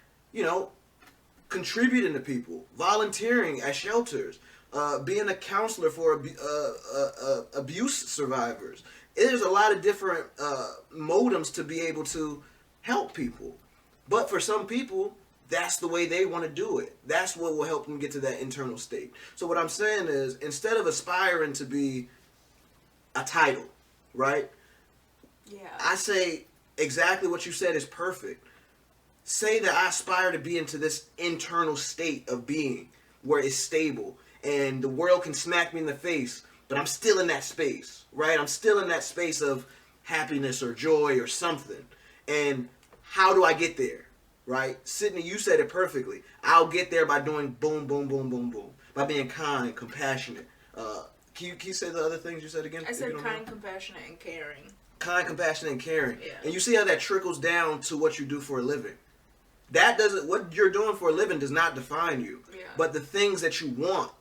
contributing to people, volunteering at shelters, being a counselor for abuse survivors. There's a lot of different modems to be able to help people. But for some people, that's the way they want to do it. That's what will help them get to that internal state. So what I'm saying is, instead of aspiring to be a title, right? Yeah. I say exactly what you said is perfect. Say that I aspire to be into this internal state of being where it's stable and the world can smack me in the face, but I'm still in that space, right? I'm still in that space of happiness or joy or something. And how do I get there, right? Sydney, you said it perfectly. I'll get there by doing boom, boom, boom, boom, boom. By being kind, compassionate. Can you say the other things you said again? I said kind, compassionate, and caring. Kind, compassionate, and caring. Yeah. And you see how that trickles down to what you do for a living. What you're doing for a living does not define you. Yeah. But the things that you want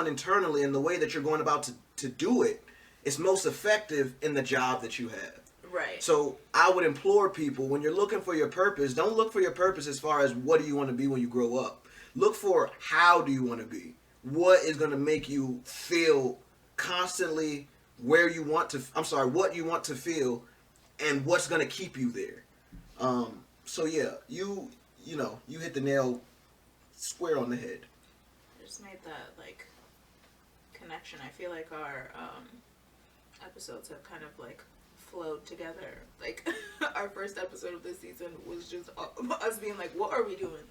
internally and the way that you're going about to do it is most effective in the job that you have. Right. So I would implore people, when you're looking for your purpose, don't look for your purpose as far as what do you want to be when you grow up. Look for how do you want to be. What is going to make you feel constantly what you want to feel and what's going to keep you there. So yeah, you hit the nail square on the head. I just made that connection. I feel like our episodes have kind of flowed together. Like our first episode of this season was just us being like, what are we doing?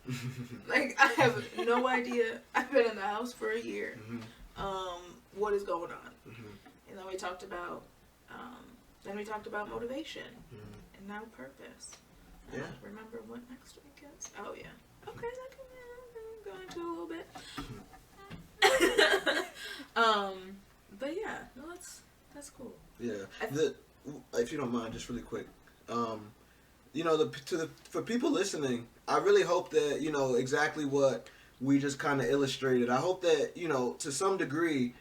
I have no idea. I've been in the house for a year. Mm-hmm. What is going on? Mm-hmm. And then we talked about motivation, and now purpose. Yeah. Remember what next week is? Oh yeah. Okay, that can go into a little bit. But yeah, no, that's cool. Yeah. If you don't mind, just really quick. For people listening, I really hope that exactly what we just kind of illustrated. I hope that to some degree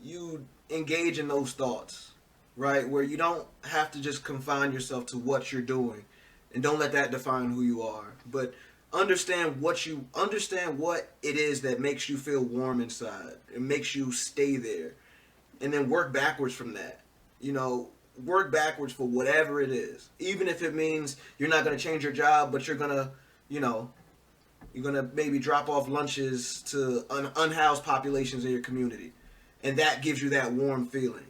you engage in those thoughts, right? Where you don't have to just confine yourself to what you're doing, and don't let that define who you are. But understand what it is that makes you feel warm inside. It makes you stay there, and then work backwards from that. Work backwards for whatever it is, even if it means you're not going to change your job, but you're gonna maybe drop off lunches to unhoused populations in your community, and that gives you that warm feeling.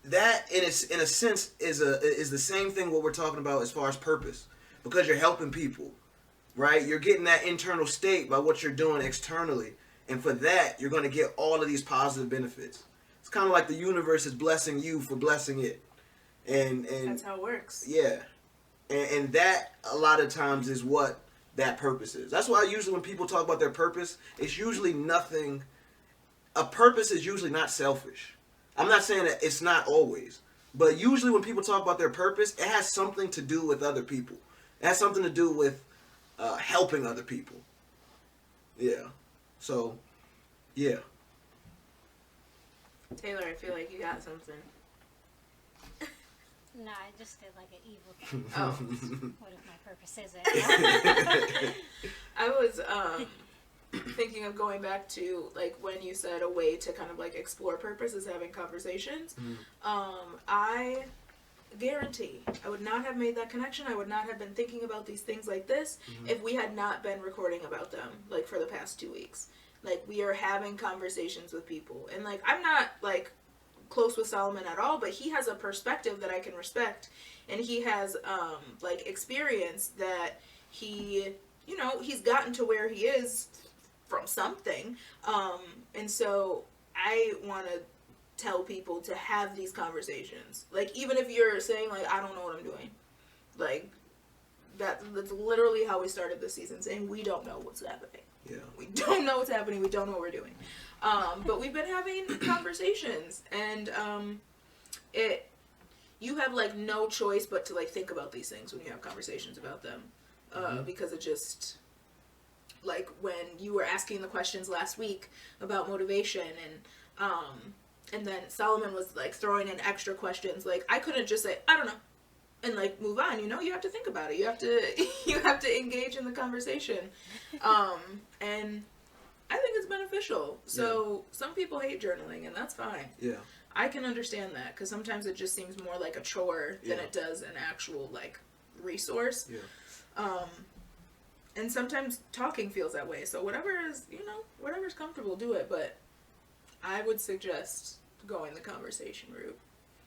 That in a sense is the same thing what we're talking about as far as purpose, because you're helping people, right? You're getting that internal state by what you're doing externally, and for that you're going to get all of these positive benefits. It's kind of like the universe is blessing you for blessing it, and that's how it works. Yeah, and that a lot of times is what that purpose is. That's why usually when people talk about their purpose, it's usually nothing. A purpose is usually not selfish. I'm not saying that it's not always, but usually when people talk about their purpose, it has something to do with other people. It has something to do with helping other people. Yeah. So, yeah. Taylor, I feel like you got something. No, I just did an evil thing. Oh. What if my purpose isn't? I was thinking of going back to when you said a way to kind of explore purpose is having conversations. I guarantee I would not have made that connection. I would not have been thinking about these things like this if we had not been recording about them for the past 2 weeks. We are having conversations with people, and I'm not close with Solomon at all, but he has a perspective that I can respect, and he has experience that he's gotten to where he is from something. And so I want to tell people to have these conversations. Like, even if you're saying, like, I don't know what I'm doing. Like, that's literally how we started this season, saying we don't know what's happening. Yeah. We don't know what's happening. We don't know what we're doing. But we've been having conversations, and you have, like, no choice but to, like, think about these things when you have conversations about them. Because it just, like, when you were asking the questions last week about motivation, and then Solomon was, like, throwing in extra questions, like, I couldn't just say, I don't know, and, like, move on. You have to think about it. You have to engage in the conversation. And I think it's beneficial. So some people hate journaling, and that's fine. Yeah. I can understand that, because sometimes it just seems more like a chore than it does an actual, like, resource. Yeah. And sometimes talking feels that way. So whatever's comfortable, do it. But I would suggest going the conversation route.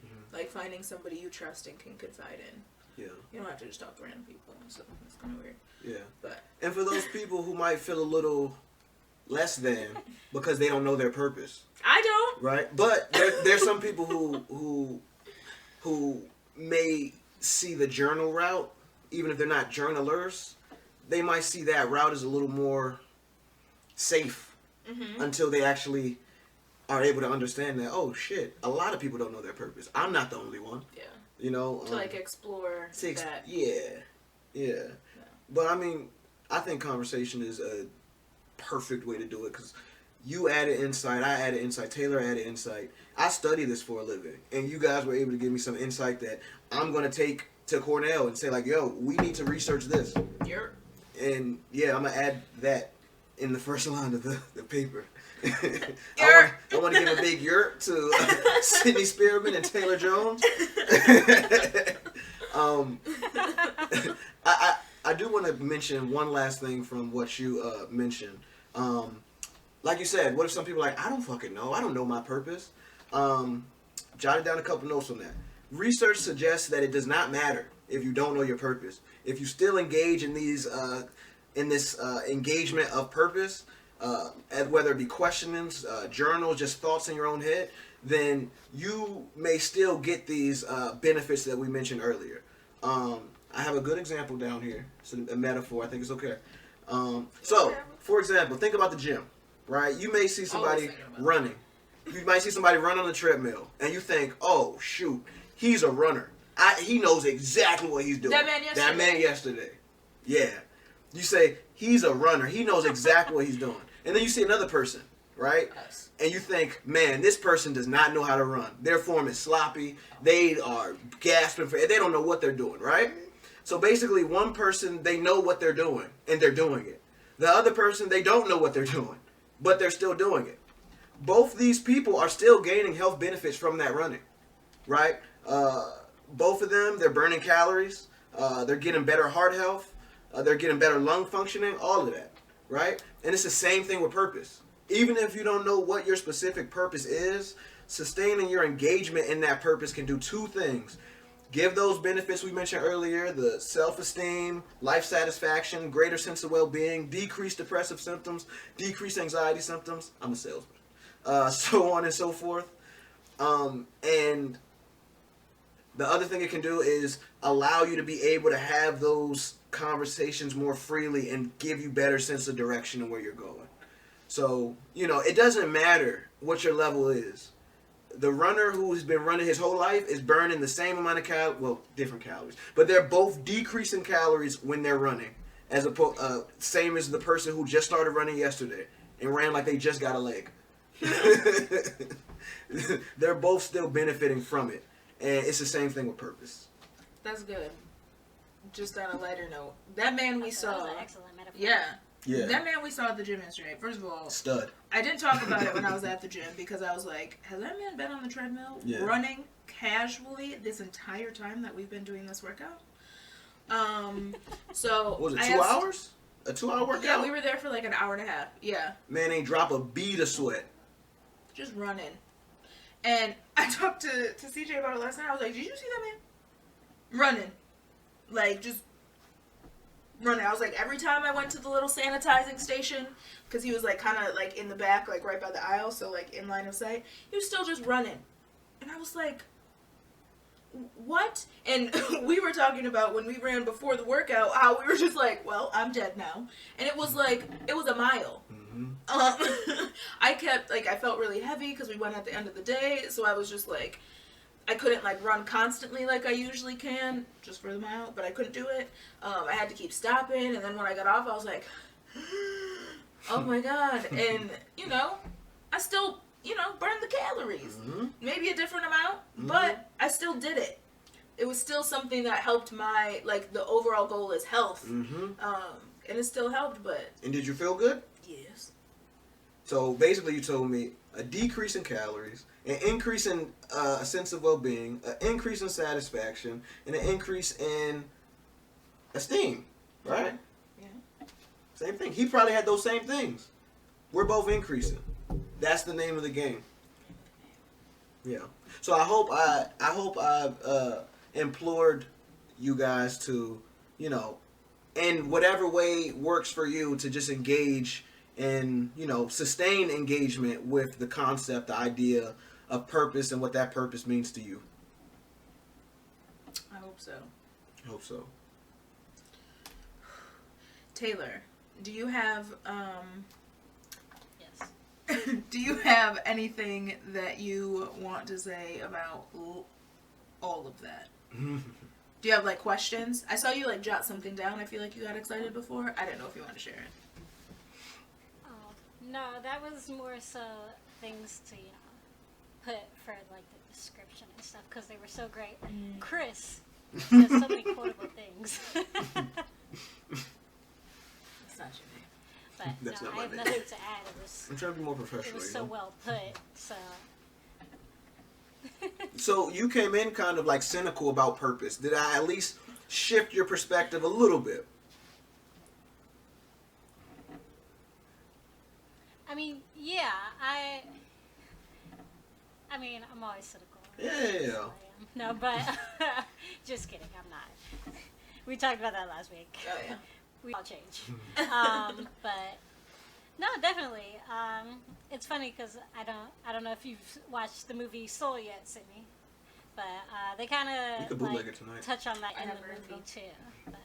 Mm-hmm. Like, finding somebody you trust and can confide in. Yeah. You don't have to just talk to random people. So it's kind of weird. Yeah. But and for those people who might feel a little less than because they don't know their purpose. I don't. Right? But there's some people who may see the journal route, even if they're not journalers, they might see that route as a little more safe until they actually are able to understand that, oh shit, a lot of people don't know their purpose. I'm not the only one. Yeah. You know? To, like, explore that. Yeah. But, I mean, I think conversation is a perfect way to do it, because you added insight, I added insight, Taylor added insight. I study this for a living, and you guys were able to give me some insight that I'm going to take to Cornell and say, like, yo, we need to research this. Yep. And, yeah, I'm going to add that in the first line of the paper. I want to give a big yurt to Sydney Spearman and Taylor Jones. I do want to mention one last thing from what you mentioned. Like you said, what if some people are like, I don't fucking know. I don't know my purpose. Jotted down a couple notes on that. Research suggests that it does not matter if you don't know your purpose. If you still engage in these in this engagement of purpose, whether it be questionings, journals, just thoughts in your own head, then you may still get these benefits that we mentioned earlier. I have a good example down here. It's a metaphor. I think it's okay. So, for example, think about the gym, right? You may see somebody running. You might see somebody run on the treadmill, and you think, oh, shoot, he's a runner. He knows exactly what he's doing. That man yesterday. Yeah. You say, he's a runner. He knows exactly what he's doing. And then you see another person, right? Yes. And you think, man, this person does not know how to run. Their form is sloppy. They are gasping for air. They don't know what they're doing, right? So basically, one person, they know what they're doing, and they're doing it. The other person, they don't know what they're doing, but they're still doing it. Both these people are still gaining health benefits from that running, right? Both of them, they're burning calories. They're getting better heart health. They're getting better lung functioning, all of that, right? And it's the same thing with purpose. Even if you don't know what your specific purpose is, sustaining your engagement in that purpose can do two things. Give those benefits we mentioned earlier, the self-esteem, life satisfaction, greater sense of well-being, decrease depressive symptoms, decrease anxiety symptoms. I'm a salesman. So on and so forth. And the other thing it can do is allow you to be able to have those conversations more freely and give you better sense of direction and where you're going. So, it doesn't matter what your level is. The runner who's been running his whole life is burning the same amount of calories, different calories, but they're both decreasing calories when they're running, same as the person who just started running yesterday and ran like they just got a leg. They're both still benefiting from it, and it's the same thing with purpose. That's good. Just on a lighter note, that man we saw. That was an excellent metaphor. Yeah. That man we saw at the gym yesterday, first of all, stud. I didn't talk about it when I was at the gym because I was like, has that man been on the treadmill running casually this entire time that we've been doing this workout? So what was it, 2 hours? A 2-hour workout? Yeah, we were there for like an hour and a half. Yeah. Man ain't drop a bead of sweat. Just running. And I talked to CJ about it last night. I was like, did you see that man? Running. Like, just running. I was like, every time I went to the little sanitizing station, because he was like kind of like in the back, like right by the aisle, so like in line of sight, he was still just running. And I was like, what? And we were talking about when we ran before the workout, how we were just like, well, I'm dead now. And it was like, it was a mile. I kept, like, I felt really heavy because we went at the end of the day, so I was just like, I couldn't like run constantly like I usually can, just for the mile, but I couldn't do it. I had to keep stopping, and then when I got off, I was like, oh my god. And, you know, I still, you know, burned the calories. Maybe a different amount, but I still did it. It was still something that helped my, like, the overall goal is health. And it still helped, but... And did you feel good? Yes. So basically you told me a decrease in calories, an increase in a sense of well-being, an increase in satisfaction, and an increase in esteem, right? Yeah. Same thing. He probably had those same things. We're both increasing. That's the name of the game. Yeah. So I hope I've implored you guys to, you know, in whatever way works for you, to just engage and, you know, sustain engagement with the concept, the idea of purpose and what that purpose means to you. I hope so. I hope so. Taylor, do you have Yes. do you have anything that you want to say about all of that? Do you have like questions? I saw you like jot something down. I feel like you got excited before. I didn't know if you want to share it. Oh, no, that was more so things to, you know, put for like the description and stuff because they were so great. Chris says so many quotable things. That's not your name. But That's no, not I my have name. nothing to add. I'm trying to be more It professional. was you so know? well put. So. So you came in kind of like cynical about purpose. Did I at least shift your perspective a little bit? I mean, yeah, I mean, I'm always cynical. Yeah. So I am. No, but just kidding. I'm not. We talked about that last week. Oh yeah. We all change. But no, definitely. It's funny because I don't know if you've watched the movie Soul yet, Sydney, but they kind You of can bootleg it tonight. touch on that I in the haven't movie too. But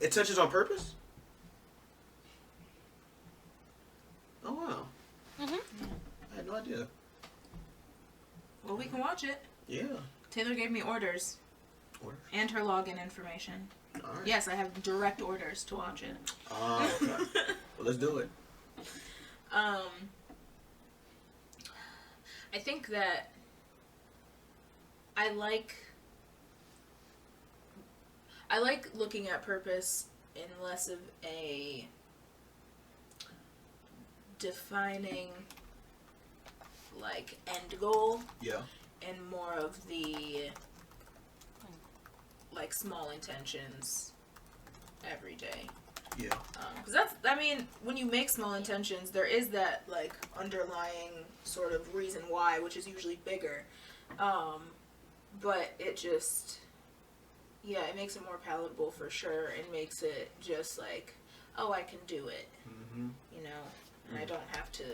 It touches on purpose? Oh, wow. I had no idea. Well, we can watch it. Yeah. Taylor gave me orders Orders? and her login information. All right. Yes, I have direct orders to watch it. Oh, okay. Well, let's do it. I think that I like looking at purpose in less of a defining like end goal Yeah. and more of the like small intentions every day. Yeah. Because that's, I mean, when you make small intentions, there is that, like, underlying sort of reason why, which is usually bigger. But it just, yeah, it makes it more palatable for sure, and makes it just like, oh, I can do it, you know, and I don't have to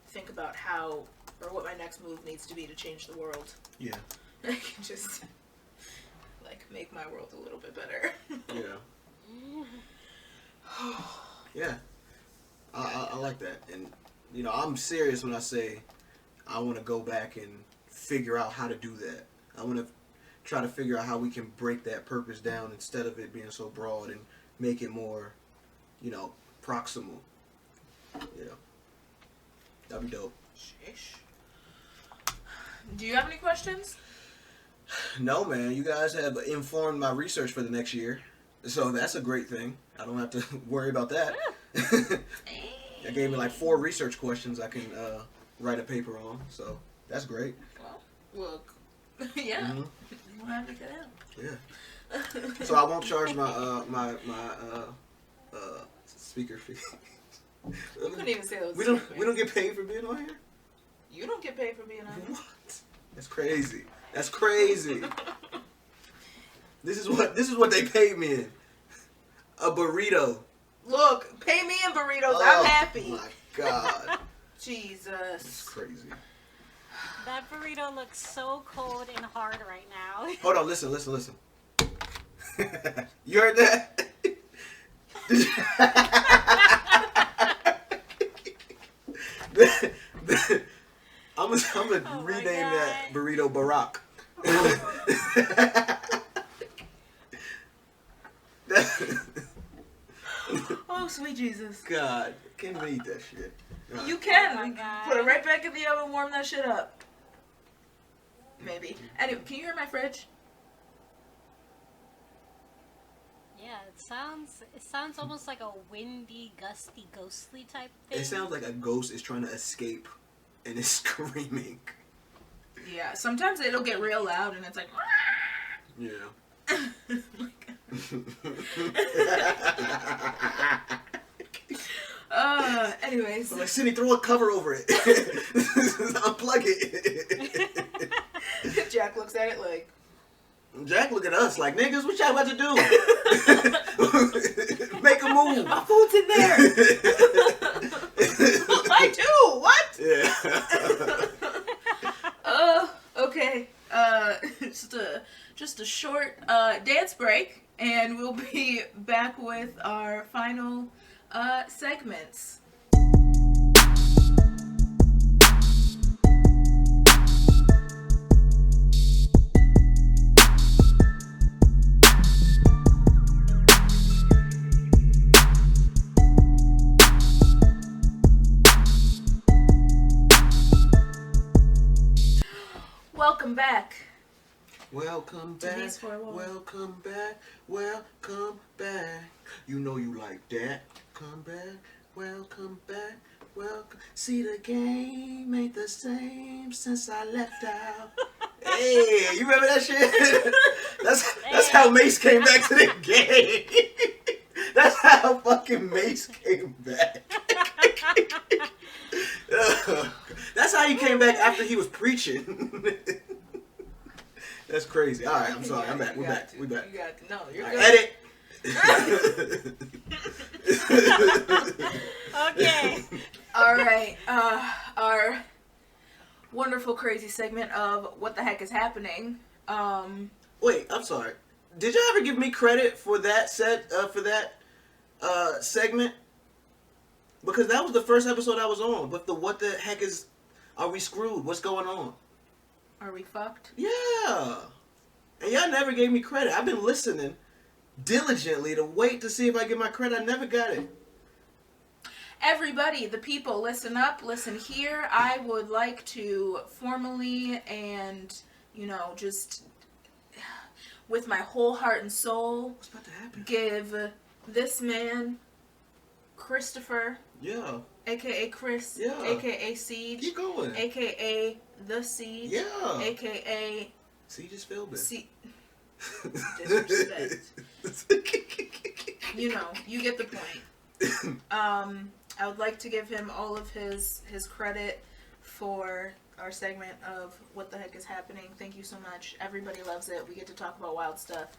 think about how, or what my next move needs to be to change the world. Yeah. I can just, like, make my world a little bit better. Yeah. Yeah. I like that. And, you know, I'm serious when I say I want to go back and figure out how to do that. I want to try to figure out how we can break that purpose down instead of it being so broad and make it more, you know, proximal. You know. That'd be dope. Sheesh. Do you have any questions? No, man. You guys have informed my research for the next year. So that's a great thing. I don't have to worry about that. I gave me like 4 research questions I can write a paper on. So that's great. Well, look. Yeah. We'll have to get out. Yeah. So I won't charge my speaker fee. You couldn't even say those. We don't get paid for being on here? You don't get paid for being on here. What? That's crazy. That's crazy. This is what they paid me in. A burrito. Look, pay me in burritos. I'm happy. Oh my God. Jesus. It's crazy. That burrito looks so cold and hard right now. Hold on, listen. You heard that? I'm gonna rename that burrito Barack. Oh, sweet Jesus. God, can't even eat that shit. God. You can. Oh my God. Put it right back in the oven, warm that shit up. Maybe. Anyway, can you hear my fridge? Yeah, it sounds almost like a windy, gusty, ghostly type thing. It sounds like a ghost is trying to escape and is screaming. Yeah, sometimes it'll get real loud and it's like... Yeah. Anyways. I'm like, Cindy, throw a cover over it. Unplug it. Jack looks at it like... Jack look at us like, niggas, what y'all about to do? Make a move. My food's in there. I do. What? Yeah. Okay. Just a short dance break, and we'll be back with our final segments. Welcome back. Welcome back. Denise for a while. Welcome back. Welcome back. You know you like that. Come back. Welcome back. Welcome. See, the game ain't the same since I left out. Hey, you remember that shit? That's how Mace came back to the game. That's how fucking Mace came back. That's how he came back after he was preaching. That's crazy. All right, I'm sorry. I'm back. We're back. We back. You got to. No, you're All good. right, edit. Okay. All right. Our wonderful, crazy segment of what the heck is happening. Wait, I'm sorry. Did y'all ever give me credit for that segment? Because that was the first episode I was on. But what the heck are we screwed? What's going on? Are we fucked? Yeah. And y'all never gave me credit. I've been listening diligently to wait to see if I get my credit. I never got it. Everybody, the people, listen up, listen here. I would like to formally and, just with my whole heart and soul, What's about to happen? give this man, Christopher, Yeah. a.k.a. Chris, Yeah. a.k.a. Siege, Keep going. a.k.a. The Siege, Yeah. a.k.a. See, just feel bad. Disrespect. You get the point. I would like to give him all of his credit for our segment of what the heck is happening. Thank you so much. Everybody loves it. We get to talk about wild stuff.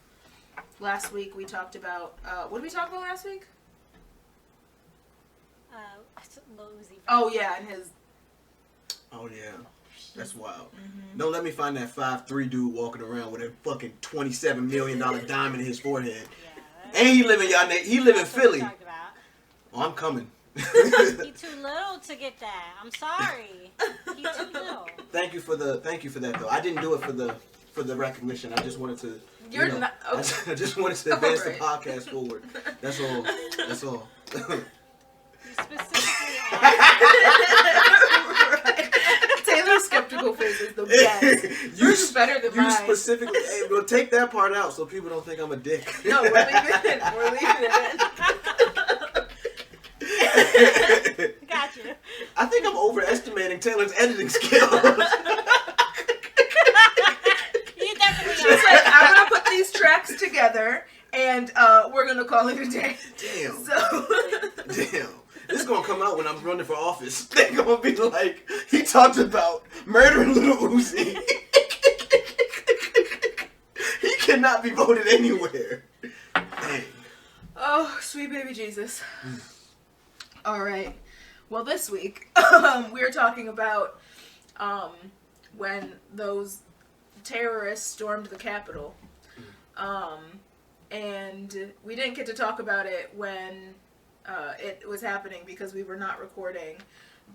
Last week we talked about what did we talk about last week? Lil Uzi. Oh yeah, and his. Oh yeah, that's wild. Mm-hmm. Don't let me find that 5'3" dude walking around with a fucking $27 million diamond in his forehead. Yeah. And he live in Philly. Talked about. Oh, I'm coming. He too little to get that. I'm sorry. He too little. Thank you for that though. I didn't do it for the recognition. I just wanted to. You're not. Okay. I just wanted to advance Right. the podcast forward. That's all. That's all. You specifically asked. Right. Taylor's skeptical face is the best. Yours is better than mine. You specifically. Hey, well, take that part out so people don't think I'm a dick. No, we're leaving it in. We're leaving it in. Got you. I think I'm overestimating Taylor's editing skills. You definitely She's are. like, I'm gonna put these tracks together, and we're gonna call it a day. Damn. So. Damn. This is gonna come out when I'm running for office. They're gonna be like, he talked about murdering Lil Uzi. He cannot be voted anywhere. Dang. Oh, sweet baby Jesus. All right. Well, this week we're talking about when those terrorists stormed the Capitol. And we didn't get to talk about it when it was happening because we were not recording.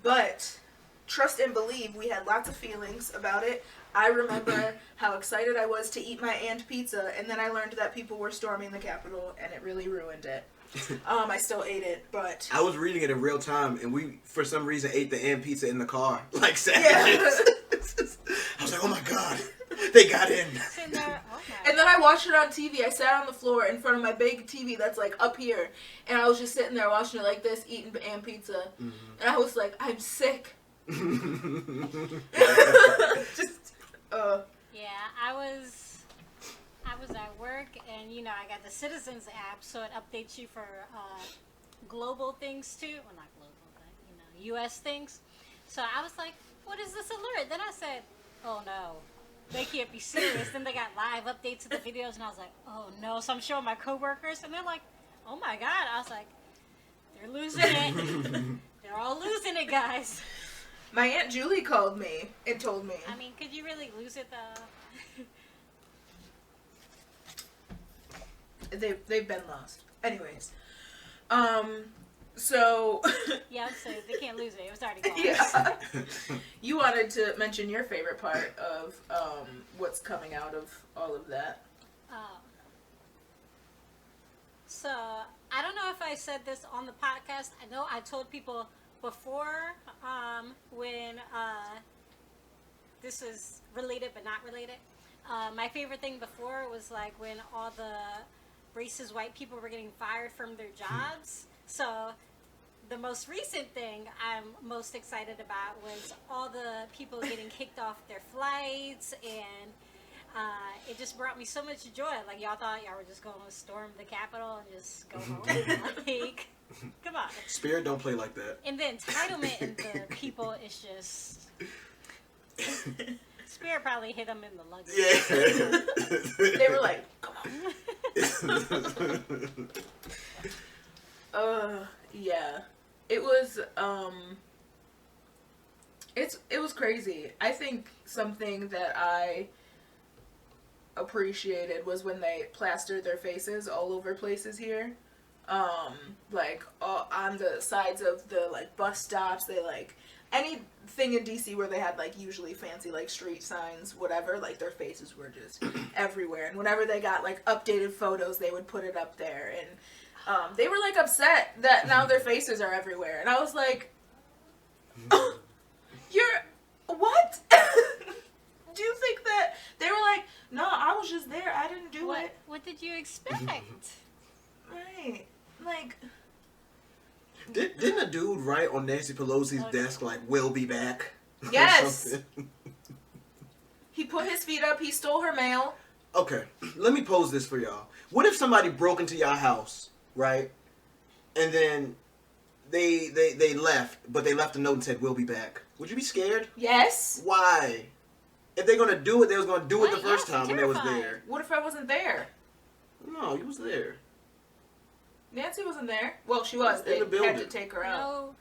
But trust and believe, we had lots of feelings about it. I remember how excited I was to eat my aunt pizza, and then I learned that people were storming the Capitol, and it really ruined it. I still ate it, but... I was reading it in real time, and we, for some reason, ate the Aunt Pizza in the car. Like, savages. Yeah. I was like, oh my god, they got in. And then I watched it on TV. I sat on the floor in front of my big TV that's, like, up here, and I was just sitting there watching it like this, eating Aunt Pizza. Mm-hmm. And I was like, I'm sick. Just, Yeah, I was at work, and you know I got the Citizens app, so it updates you for global things too. Well, not global, but you know, U.S. things. So I was like, "What is this alert?" Then I said, "Oh no, they can't be serious." Then they got live updates of the videos, and I was like, "Oh no!" So I'm showing my coworkers, and they're like, "Oh my god!" I was like, "They're losing it. They're all losing it, guys." My Aunt Julie called me and told me. I mean, could you really lose it though? They've been lost. Anyways, so Yeah, so they can't lose it. It was already gone. Yeah. You wanted to mention your favorite part of what's coming out of all of that. So I don't know if I said this on the podcast. I know I told people before when this is related but not related. My favorite thing before was like when all the racist white people were getting fired from their jobs. So the most recent thing I'm most excited about was all the people getting kicked off their flights, and it just brought me so much joy. Like, y'all thought y'all were just going to storm the Capitol and just go home. Like, come on. Spirit don't play like that. And the entitlement in the people is just... Spirit probably hit them in the luggage. Yeah. They were like, come on. Yeah. It was, it was crazy. I think something that I appreciated was when they plastered their faces all over places here. Like, on the sides of the, like, bus stops, they, like, anything in DC where they had, like, usually fancy, like, street signs, whatever, like, their faces were just everywhere. And whenever they got, like, updated photos, they would put it up there. And they were, like, upset that now their faces are everywhere. And I was like, oh, you're... What? Do you think that... They were like, no, I was just there. I didn't do it. What did you expect? Right. Like... Didn't a dude write on Nancy Pelosi's desk, like, "We'll be back"? Yes. He put his feet up. He stole her mail. Okay, let me pose this for y'all. What if somebody broke into your house, right? And then they left, but they left a note and said, "We'll be back." Would you be scared? Yes. Why? If they're gonna do it, they was gonna do it the first time when they was there. What if I wasn't there? No, you was there. Nancy wasn't there. Well, she was. They had to take her out. No.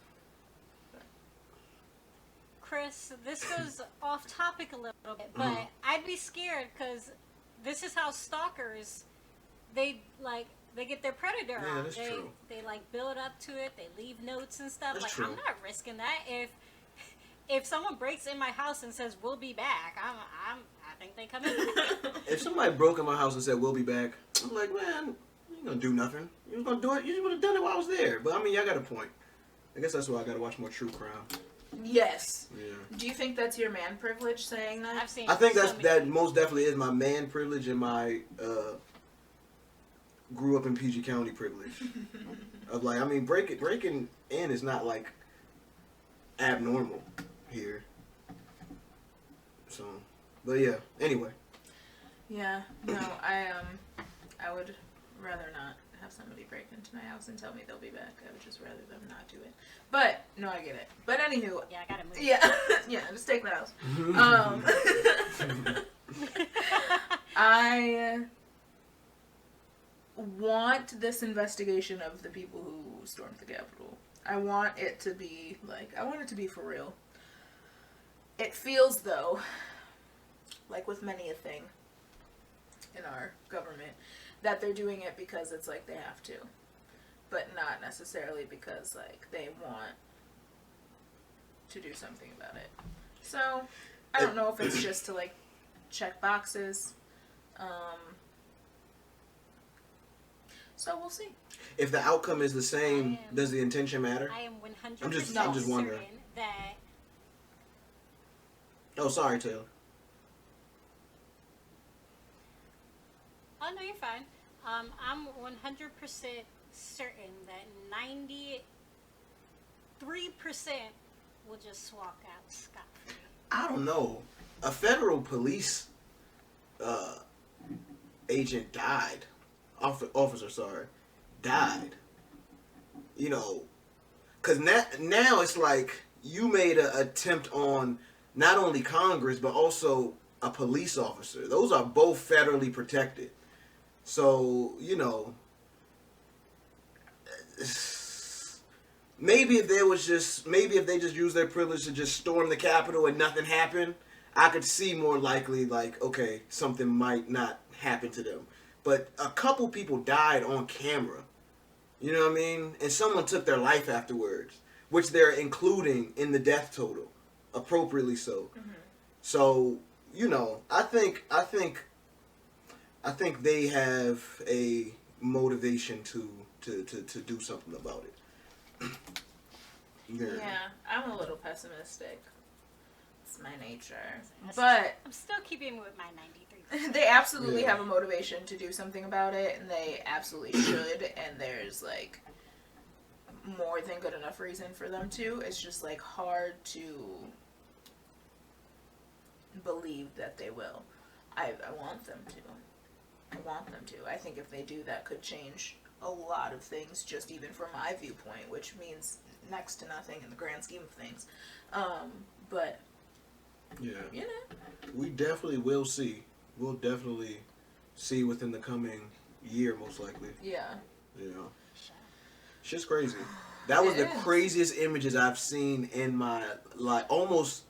Chris, this goes off topic a little bit, but I'd be scared because this is how stalkers, they get their predator Yeah, on. that's true. They like build up to it. They leave notes and stuff. That's like, true. I'm not risking that. If someone breaks in my house and says we'll be back, I think they come in. If somebody broke in my house and said, "We'll be back," I'm like, man, you ain't gonna do nothing. You was gonna do it. You would have done it while I was there. But I mean, y'all got a point. I guess that's why I gotta watch more true crime. Yes. Yeah. Do you think that's your man privilege saying that? I've seen. I think so that most definitely is my man privilege and my grew up in PG County privilege. Of like, I mean, breaking in is not like abnormal here. So, but yeah. Anyway. Yeah. No, I would rather not have somebody break into my house and tell me they'll be back. I would just rather them not do it. But no, I get it. But anywho. Yeah, I gotta move. Yeah. Yeah. Just take the house. want this investigation of the people who stormed the Capitol. I want it to be, like, I want it to be for real. It feels, though, like with many a thing in our government, that they're doing it because it's like they have to. But not necessarily because, like, they want to do something about it. So, I don't know if it's just to, like, check boxes. So we'll see. If the outcome is the same, does the intention matter? I am 100% I'm just wondering. certain that... Oh, sorry, Taylor. Oh, no, you're fine. I'm 100% certain that 93% will just walk out scot-free. I don't know. A federal police agent died. Officer, sorry. Died. You know, because now it's like you made an attempt on not only Congress, but also a police officer. Those are both federally protected. So, you know, maybe if they just used their privilege to just storm the Capitol and nothing happened, I could see more likely, like, okay, something might not happen to them. But a couple people died on camera. You know what I mean? And someone took their life afterwards, which they're including in the death total, appropriately so. Mm-hmm. So, you know, I think they have a motivation to do something about it. Yeah, I'm a little pessimistic. It's my nature. But I'm still keeping with my 93%. They absolutely have a motivation to do something about it, and they absolutely should, and there's, like, more than good enough reason for them to. It's just, like, hard to believe that they will. I want them to. I want them to. I think if they do, that could change a lot of things, just even from my viewpoint, which means next to nothing in the grand scheme of things. But, yeah, you know. We definitely will see. We'll definitely see within the coming year, most likely. Yeah. You know. Shit's crazy. That was the craziest images I've seen in my life. Almost.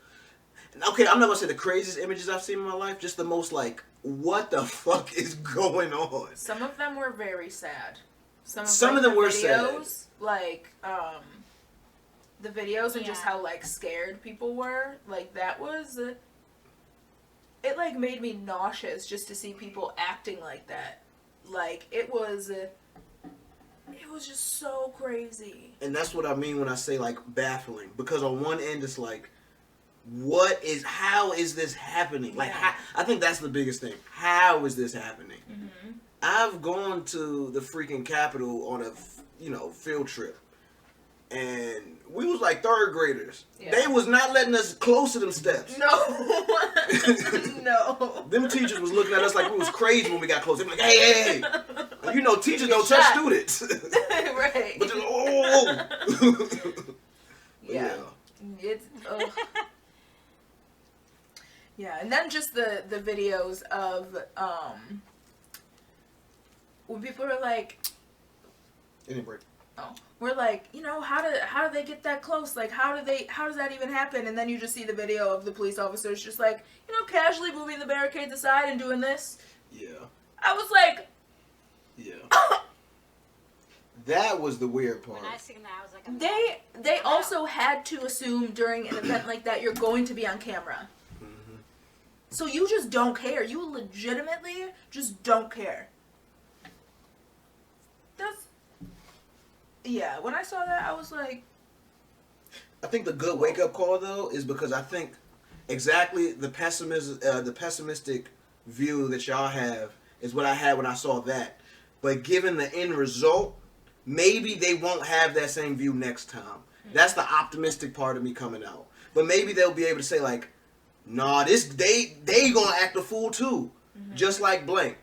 Okay, I'm not going to say the craziest images I've seen in my life. Just the most, like, what the fuck is going on? Some of them were very sad. Some of them were sad. Like, the videos and just how, like, scared people were. Like, that was... it, like, made me nauseous just to see people acting like that. Like, it was just so crazy. And that's what I mean when I say, like, baffling. Because on one end, it's like, how is this happening? Like, I think that's the biggest thing. How is this happening? Mm-hmm. I've gone to the freaking Capitol on a, field trip. And we was like third graders. Yeah. They was not letting us close to them steps. No. No. Them teachers was looking at us like we was crazy when we got close. They were like, hey. Teachers don't touch students. Right. But just, yeah. It's, yeah, and then just the videos of, when people are like... Any break. Oh. We're like, how do they get that close? Like, how does that even happen? And then you just see the video of the police officers just like, casually moving the barricades aside and doing this. Yeah. I was like... Yeah. That was the weird part. When I seen that, I was like... They also had to assume during an event like that you're going to be on camera. Mm-hmm. So you just don't care. You legitimately just don't care. Yeah, when I saw that, I was like... I think the good wake-up call, though, is because I think exactly the pessimistic view that y'all have is what I had when I saw that. But given the end result, maybe they won't have that same view next time. Mm-hmm. That's the optimistic part of me coming out. But maybe they'll be able to say, like, nah, they gonna act a fool, too. Mm-hmm. Just like blank.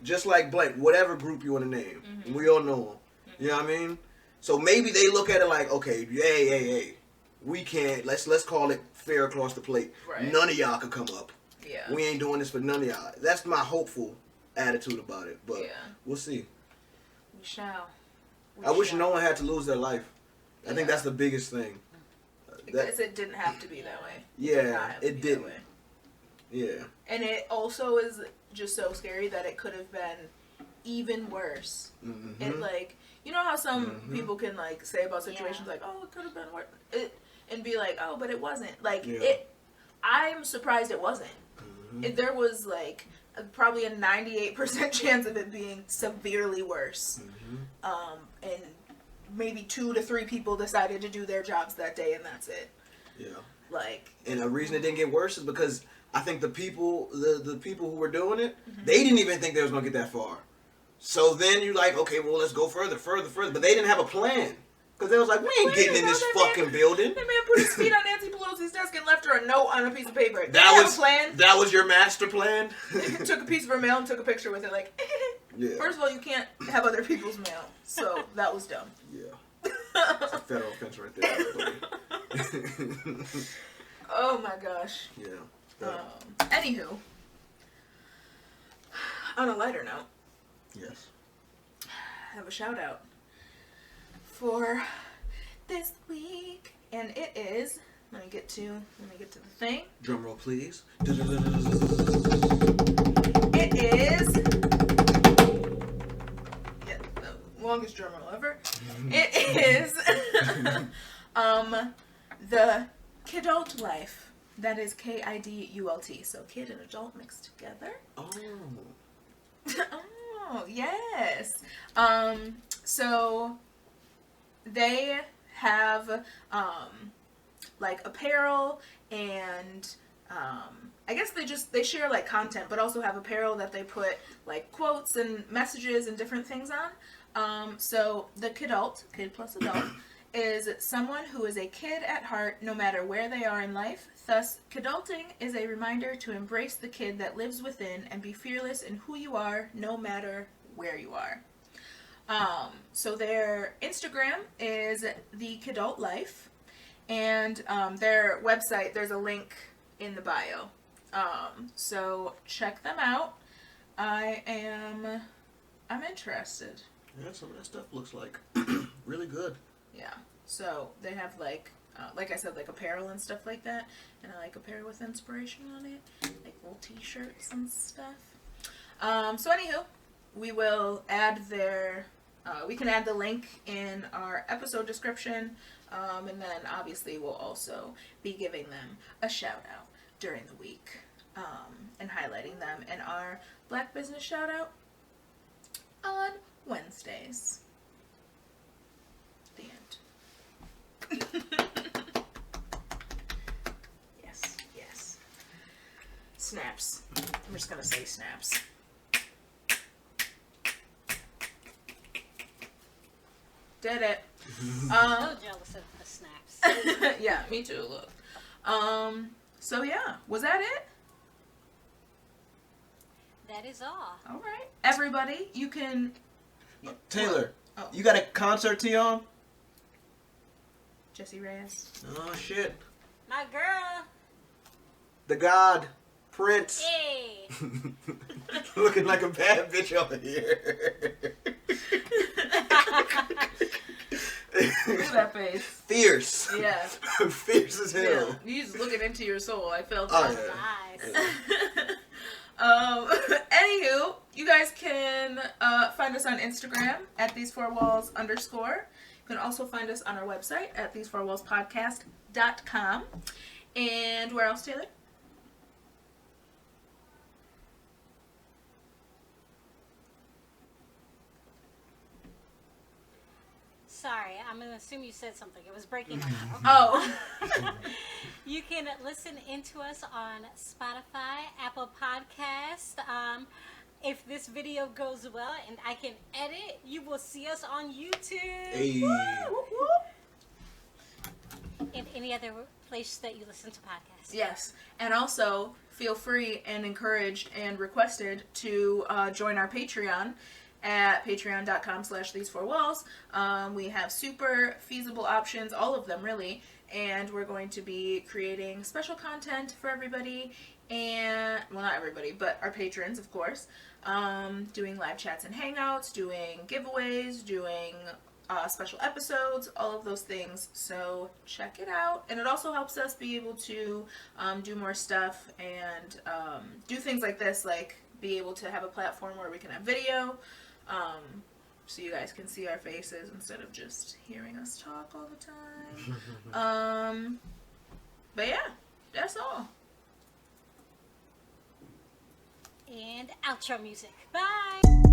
Whatever group you want to name. Mm-hmm. We all know them. Mm-hmm. You know what I mean? So maybe they look at it like, okay, hey, we can't, let's call it fair across the plate. Right. None of y'all could come up. Yeah. We ain't doing this for none of y'all. That's my hopeful attitude about it, but we'll see. shall. I wish no one had to lose their life. I think Yeah. that's the biggest thing. Because it didn't have to be that way. Yeah, it didn't. Yeah. And it also is just so scary that it could have been even worse. Mm-hmm. It like, you know how some people can like say about situations like, oh, it could have been worse, and be like, oh, but it wasn't. Like I'm surprised it wasn't. Mm-hmm. There was like probably a 98% chance of it being severely worse. Mm-hmm. And maybe 2 to 3 people decided to do their jobs that day, and that's it. Yeah. Like, and the reason it didn't get worse is because I think the people who were doing it, they didn't even think they was gonna get that far. So then you're like, okay, well, let's go further. But they didn't have a plan. Because they was like, we ain't getting in this fucking building. That man put his feet on Nancy Pelosi's desk and left her a note on a piece of paper. That was a plan. That was your master plan? Took a piece of her mail and took a picture with it. Like, yeah. First of all, you can't have other people's mail. So that was dumb. Yeah. That's a federal offense right there. Oh my gosh. Yeah. Anywho, on a lighter note. Yes. I have a shout out for this week, and it is. Let me get to the thing. Drum roll, please. It is. Yeah, the longest drum roll ever. It is. The Kidult Life. That is KIDULT. So kid and adult mixed together. Oh. Oh, yes. So they have like apparel and I guess they share like content, but also have apparel that they put like quotes and messages and different things on. So the Kidult, kid plus adult, is someone who is a kid at heart no matter where they are in life. Thus, kidulting is a reminder to embrace the kid that lives within and be fearless in who you are no matter where you are. So their Instagram is the Kidult Life, and their website, there's a link in the bio. So check them out. I'm interested. Yeah, some of that stuff looks like really good. Yeah. So they have like I said, like apparel and stuff like that, and I like apparel with inspiration on it, like little T-shirts and stuff. So anywho, we will add we can add the link in our episode description, and then obviously we'll also be giving them a shout out during the week, and highlighting them in our Black Business Shout Out on Wednesdays. The end. Yes. Snaps. I'm just gonna say snaps. Did it. So jealous of the snaps. Yeah, me too. Look. So yeah, was that it? That is all. All right, everybody, you can. Taylor, Oh. you got a concert tee on? Jesse Reyes. Oh shit. My girl. The God, Prince. Hey. Looking like a bad bitch over here. Look at that face. Fierce. Yeah. Fierce as hell. Yeah. He's looking into your soul. I felt Oh, that. yeah. Nice. Anywho, you guys can find us on Instagram at these4walls_. You can also find us on our website at these4wallspodcast.com. And where else, Taylor? Sorry, I'm going to assume you said something. It was breaking up. Oh. You can listen into us on Spotify, Apple Podcast. If this video goes well and I can edit, you will see us on YouTube. Hey. And any other place that you listen to podcasts. Yes. And also, feel free and encouraged and requested to join our Patreon at patreon.com/these4walls. We have super feasible options, all of them really, and we're going to be creating special content for everybody, and well, not everybody, but our patrons, of course. Doing live chats and hangouts, doing giveaways, doing special episodes, all of those things. So check it out. And it also helps us be able to do more stuff and do things like this, like be able to have a platform where we can have video, so you guys can see our faces instead of just hearing us talk all the time. But yeah, that's all. And outro music. Bye!